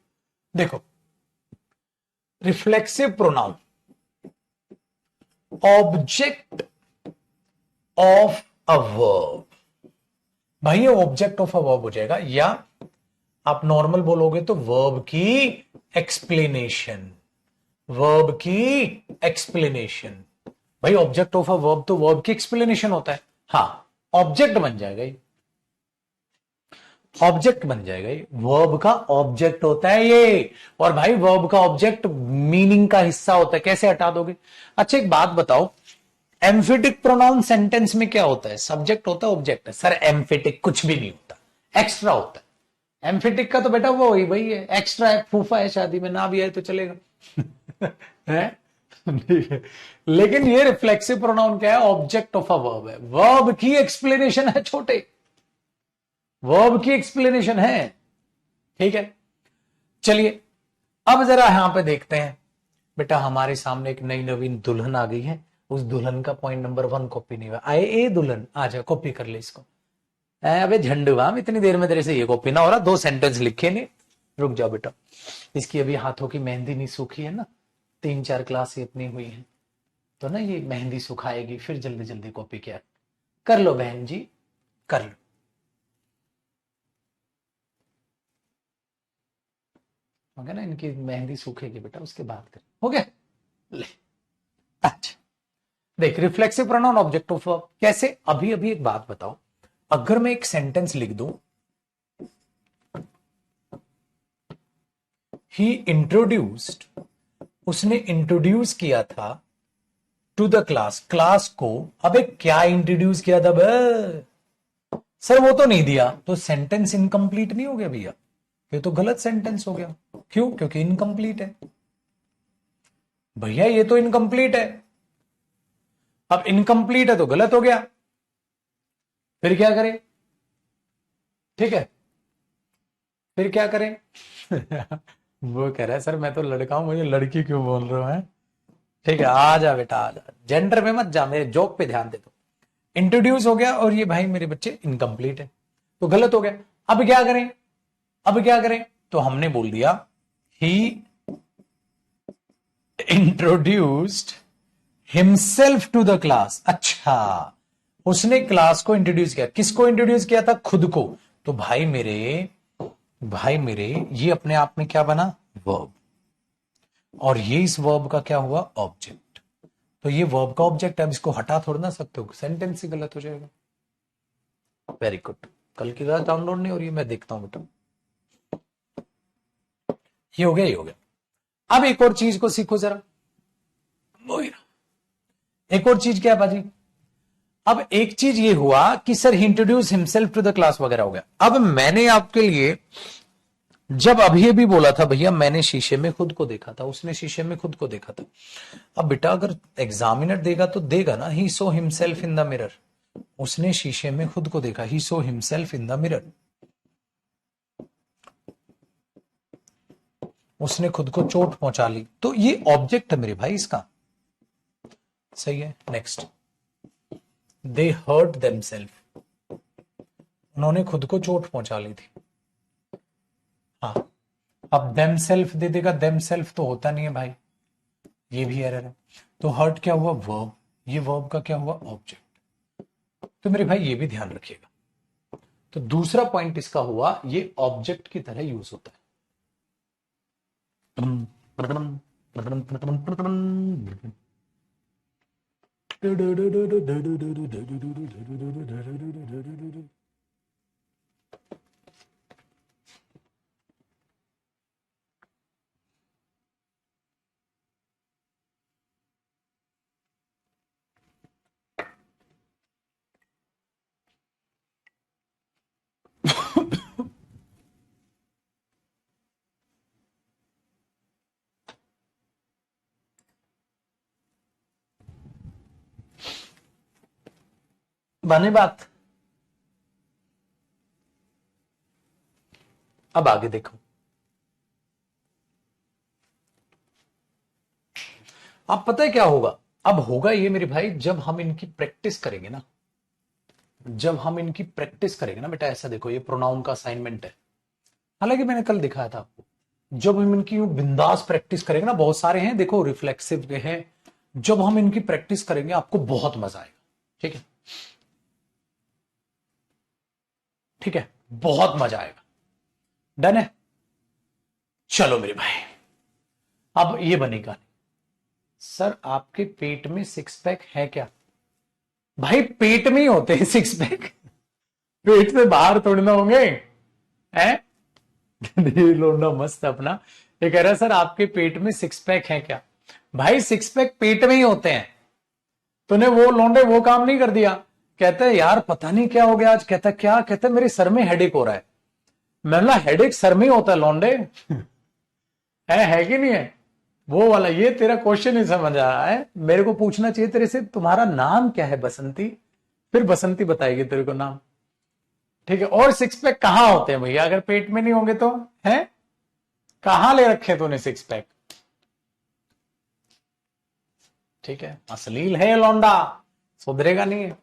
देखो, reflexive pronoun object of a verb, भाई ये ऑब्जेक्ट ऑफ अ वर्ब हो जाएगा, या आप नॉर्मल बोलोगे तो वर्ब की एक्सप्लेनेशन, वर्ब की एक्सप्लेनेशन। भाई ऑब्जेक्ट ऑफ अ वर्ब तो वर्ब की एक्सप्लेनेशन होता है, हाँ, ऑब्जेक्ट बन जाएगा ये, ऑब्जेक्ट बन जाएगा ये, वर्ब का ऑब्जेक्ट होता है ये। और भाई वर्ब का ऑब्जेक्ट मीनिंग का हिस्सा होता है, कैसे हटा दोगे? अच्छा एक बात बताओ, एम्फेटिक प्रोनाउन सेंटेंस में क्या होता है? सब्जेक्ट होता है, ऑब्जेक्ट है? सर एम्फेटिक कुछ भी नहीं होता, एक्स्ट्रा होता है। एम्फेटिक का तो बेटा वो ही भाई है, एक्स्ट्रा है, फूफा है, शादी में ना भी आए तो चलेगा है? ठीक है, लेकिन ये रिफ्लेक्सिव प्रोनाउन क्या है? ऑब्जेक्ट ऑफ अ वर्ब है, वर्ब की एक्सप्लेनेशन है छोटे, वर्ब की एक्सप्लेनेशन है। ठीक है, चलिए अब जरा यहां पे देखते हैं बेटा, हमारे सामने एक नई नवीन दुल्हन आ गई है, उस दुल्हन का पॉइंट नंबर 1 कॉपी नहीं हुआ। आए ए दुल्हन, आ जा कॉपी कर ले इसको। अबे झंडुआम, इतनी देर में तेरे से ये कॉपी ना हो रहा, 2 सेंटेंस लिखे नहीं। रुक जाओ बेटा, इसकी अभी हाथों की मेहंदी नहीं सूखी है ना, 3-4 क्लास इतनी हुई है, तो ना ये मेहंदी सुखाएगी, फिर जल्दी जल्दी कॉपी किया कर लो बहन जी, कर लो। हो गया ना, इनकी मेहंदी सूखेगी बेटा, उसके बाद कर, हो गया। ले, अच्छा देख, reflexive pronoun object of verb कैसे? अभी अभी एक बात बताओ, अगर मैं एक सेंटेंस लिख दूं, ही इंट्रोड्यूस्ड, उसने इंट्रोड्यूस किया था, टू द क्लास, क्लास को। अबे क्या इंट्रोड्यूस किया था बे? सर वो तो नहीं दिया, तो सेंटेंस इनकम्प्लीट नहीं हो गया भैया, ये तो गलत सेंटेंस हो गया। क्यों? क्योंकि इनकम्प्लीट है भैया, ये तो इनकम्प्लीट है। अब इनकम्प्लीट है तो गलत हो गया, फिर क्या करें? ठीक है, फिर क्या करें? वो कह रहा है सर मैं तो लड़का हूं, मुझे लड़की क्यों बोल रहे हो हैं? ठीक है, आ जा बेटा आ जा, जेंडर में मत जा, मेरे जॉब पे ध्यान दे दो। इंट्रोड्यूस हो गया और ये भाई मेरे बच्चे इनकम्प्लीट है, तो गलत हो गया। अब क्या करें? अब क्या करें? तो हमने बोल दिया he introduced himself to the class. अच्छा, उसने क्लास को इंट्रोड्यूस किया, किसको इंट्रोड्यूस किया था? खुद को। तो भाई मेरे ये अपने आप में क्या बना, वर्ब, और ये इस वर्ब का क्या हुआ, ऑब्जेक्ट। तो ये वर्ब का ऑब्जेक्ट है, अब इसको हटा थोड़ा ना सकते हो, सेंटेंस ही गलत हो जाएगा। Very good. कल की क्लास डाउनलोड नहीं हो रही है, मैं देखता हूं बेटा। ये हो गया, ये हो गया। अब एक और चीज को सीखो जरा, एक और चीज क्या है बाजी, अब एक चीज ये हुआ कि sir he introduce himself to the class वगैरह हो गया। अब मैंने आपके लिए जब अभी अभी बोला था भैया मैंने शीशे में खुद को देखा था, उसने शीशे में खुद को देखा था। अब बेटा अगर एग्जामिनर देगा तो देगा ना, ही सो हिमसेल्फ इन द मिरर, उसने शीशे में खुद को देखा, ही सो हिमसेल्फ इन द मिरर, उसने खुद को चोट पहुंचा ली, तो ये ऑब्जेक्ट है मेरे भाई इसका, सही है। नेक्स्ट, दे हर्ट देमसेल्फ, उन्होंने खुद को चोट पहुंचा ली थी। हाँ, अब देमसेल्फ दे देगा, देमसेल्फ तो होता नहीं है भाई, ये भी एरर है। तो हर्ट क्या हुआ, वर्ब, ये वर्ब का क्या हुआ, ऑब्जेक्ट। तो मेरे भाई ये भी ध्यान रखिएगा। तो दूसरा पॉइंट इसका हुआ, ये ऑब्जेक्ट की तरह यूज होता है। बने बात। अब आगे देखो, अब पता है क्या होगा, अब होगा ये मेरे भाई, जब हम इनकी प्रैक्टिस करेंगे ना, जब हम इनकी प्रैक्टिस करेंगे ना बेटा, ऐसा देखो ये प्रोनाउन का असाइनमेंट है, हालांकि मैंने कल दिखाया था आपको, जब हम इनकी बिंदास प्रैक्टिस करेंगे ना, बहुत सारे हैं देखो रिफ्लेक्सिव के हैं, जब हम इनकी प्रैक्टिस करेंगे आपको बहुत मजा आएगा। ठीक है, ठीक है, बहुत मजा आएगा। डन है, चलो मेरे भाई, अब ये बनेगा, सर आपके पेट में सिक्स पैक है क्या, भाई पेट में ही होते हैं सिक्स पैक, पेट से बाहर थोड़ी ना होंगे हैं। ये लोंडा मस्त अपना, ये कह रहा है सर आपके पेट में सिक्स पैक है क्या, भाई सिक्स पैक पेट में ही होते हैं। तूने वो लोंडे वो काम नहीं कर दिया, कहते हैं यार पता नहीं क्या हो गया आज, कहता क्या, कहते मेरे सर में हेडेक हो रहा है। मैंने हेडेक सर में ही होता है लौंडे, है कि नहीं है वो वाला। ये तेरा क्वेश्चन ही समझ आ रहा है, मेरे को पूछना चाहिए तेरे से तुम्हारा नाम क्या है बसंती, फिर बसंती बताएगी तेरे को नाम। ठीक है, और सिक्स पैक कहां होते हैं भैया, अगर पेट में नहीं होंगे तो है, कहां ले रखे तूने सिक्स पैक। ठीक है, अश्लील है लौंडा, सुधरेगा नहीं है।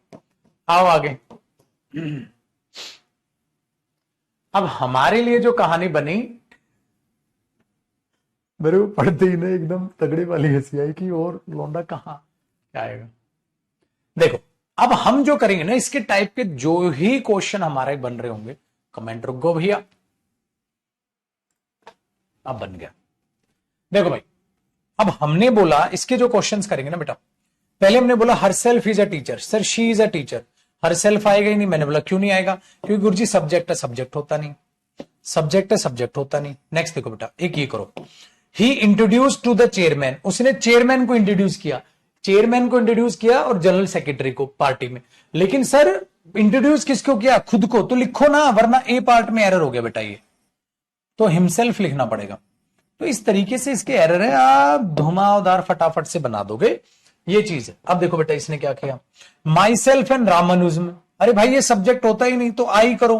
आओ आगे, अब हमारे लिए जो कहानी बनी, मेरे को पढ़ते ही ना एकदम तगड़ी वाली हंसी आई कि और लौंडा कहां क्या आएगा। देखो अब हम जो करेंगे ना, इसके टाइप के जो ही क्वेश्चन हमारे बन रहे होंगे, कमेंट रुको भैया। अब बन गया, देखो भाई, अब हमने बोला इसके जो क्वेश्चंस करेंगे ना बेटा, पहले हमने बोला her self is a teacher, sir she is a teacher, her self आएगा ही नहीं। मैंने बोला क्यों नहीं आएगा, क्योंकि गुरुजी सब्जेक्ट है, सब्जेक्ट होता नहीं, सब्जेक्ट है, सब्जेक्ट होता नहीं। नेक्स्ट देखो बेटा, एक ये करो, ही इंट्रोड्यूस टू द चेयरमैन, उसने चेयरमैन को इंट्रोड्यूस किया, चेयरमैन को इंट्रोड्यूस किया और जनरल सेक्रेटरी को पार्टी में, लेकिन सर इंट्रोड्यूस किसको किया, खुद को, तो लिखो ना, वरना ए पार्ट में एरर हो गया बेटा, ये तो हिमसेल्फ लिखना पड़ेगा। तो इस तरीके से इसके एरर है, आप धुमावदार फटाफट से बना दोगे, ये चीज है। अब देखो बेटा इसने क्या किया, माई सेल्फ एंड रामानुजम, अरे भाई ये सब्जेक्ट होता ही नहीं तो आई करो,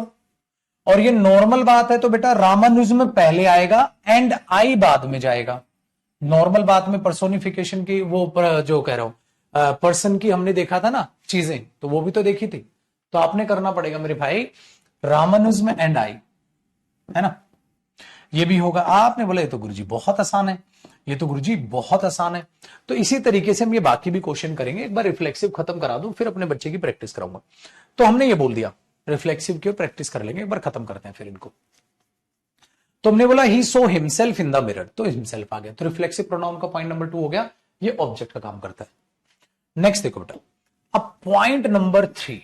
और ये नॉर्मल बात है तो बेटा रामानुजम पहले आएगा एंड आई बाद में जाएगा। नॉर्मल बात में पर्सोनिफिकेशन की वो जो कह रहा हूं पर्सन की हमने देखा था ना चीजें, तो वो भी तो देखी थी, तो आपने करना पड़ेगा मेरे भाई रामानुजम एंड आई, है ना, ये भी होगा। आपने बोला ये तो गुरुजी बहुत आसान है, ये तो गुरुजी बहुत आसान है। तो इसी तरीके से हम ये बाकी भी क्वेश्चन करेंगे, एक बार रिफ्लेक्सिव खत्म करा दूं फिर अपने बच्चे की प्रैक्टिस कराऊंगा। तो हमने ये बोल दिया रिफ्लेक्सिव की प्रैक्टिस कर लेंगे, एक बार खत्म करते हैं फिर इनको। तो हमने बोला ही सो हिमसेल्फ इन द मिरर, तो हिमसेल्फ आ गया, तो रिफ्लेक्सिव प्रोनाउन का पॉइंट नंबर 2 हो गया, ये ऑब्जेक्ट का काम करता है। नेक्स्ट देखो बेटा, अब पॉइंट नंबर 3,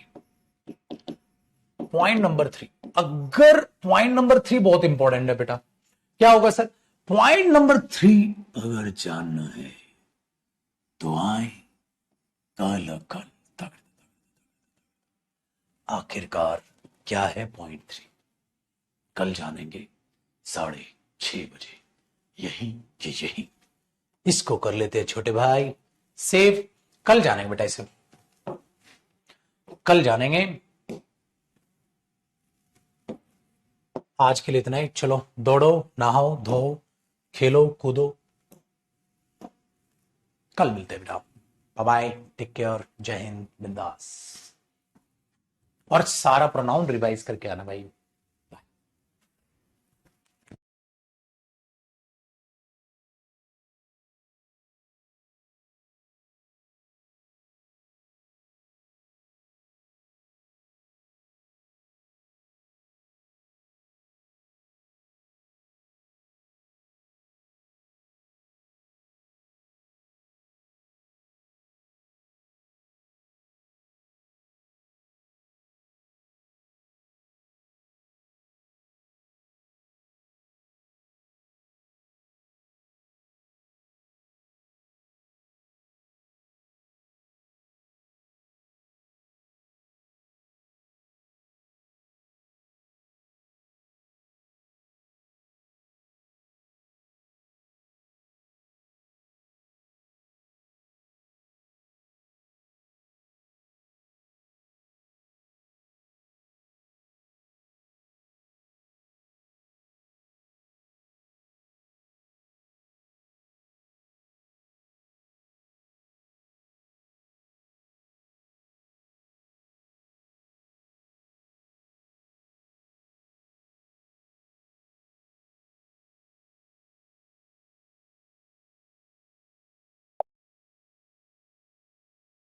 पॉइंट नंबर 3, अगर पॉइंट नंबर 3 बहुत इंपॉर्टेंट है बेटा, क्या होगा सर, पॉइंट नंबर 3 अगर जानना है तो आए कल कल तक। आखिरकार क्या है पॉइंट 3, कल जानेंगे 6:30 बजे, यही कि यही। इसको कर लेते हैं छोटे भाई सेव, कल जानेंगे बेटा इसे, कल जानेंगे। आज के लिए इतना ही, चलो दौड़ो, नहाओ धो, खेलो कूदो, कल मिलते हैं बेटा, बाय बाय, टेक केयर, जय हिंद, बिंदास। और सारा प्रोनाउन रिवाइज करके आना भाई।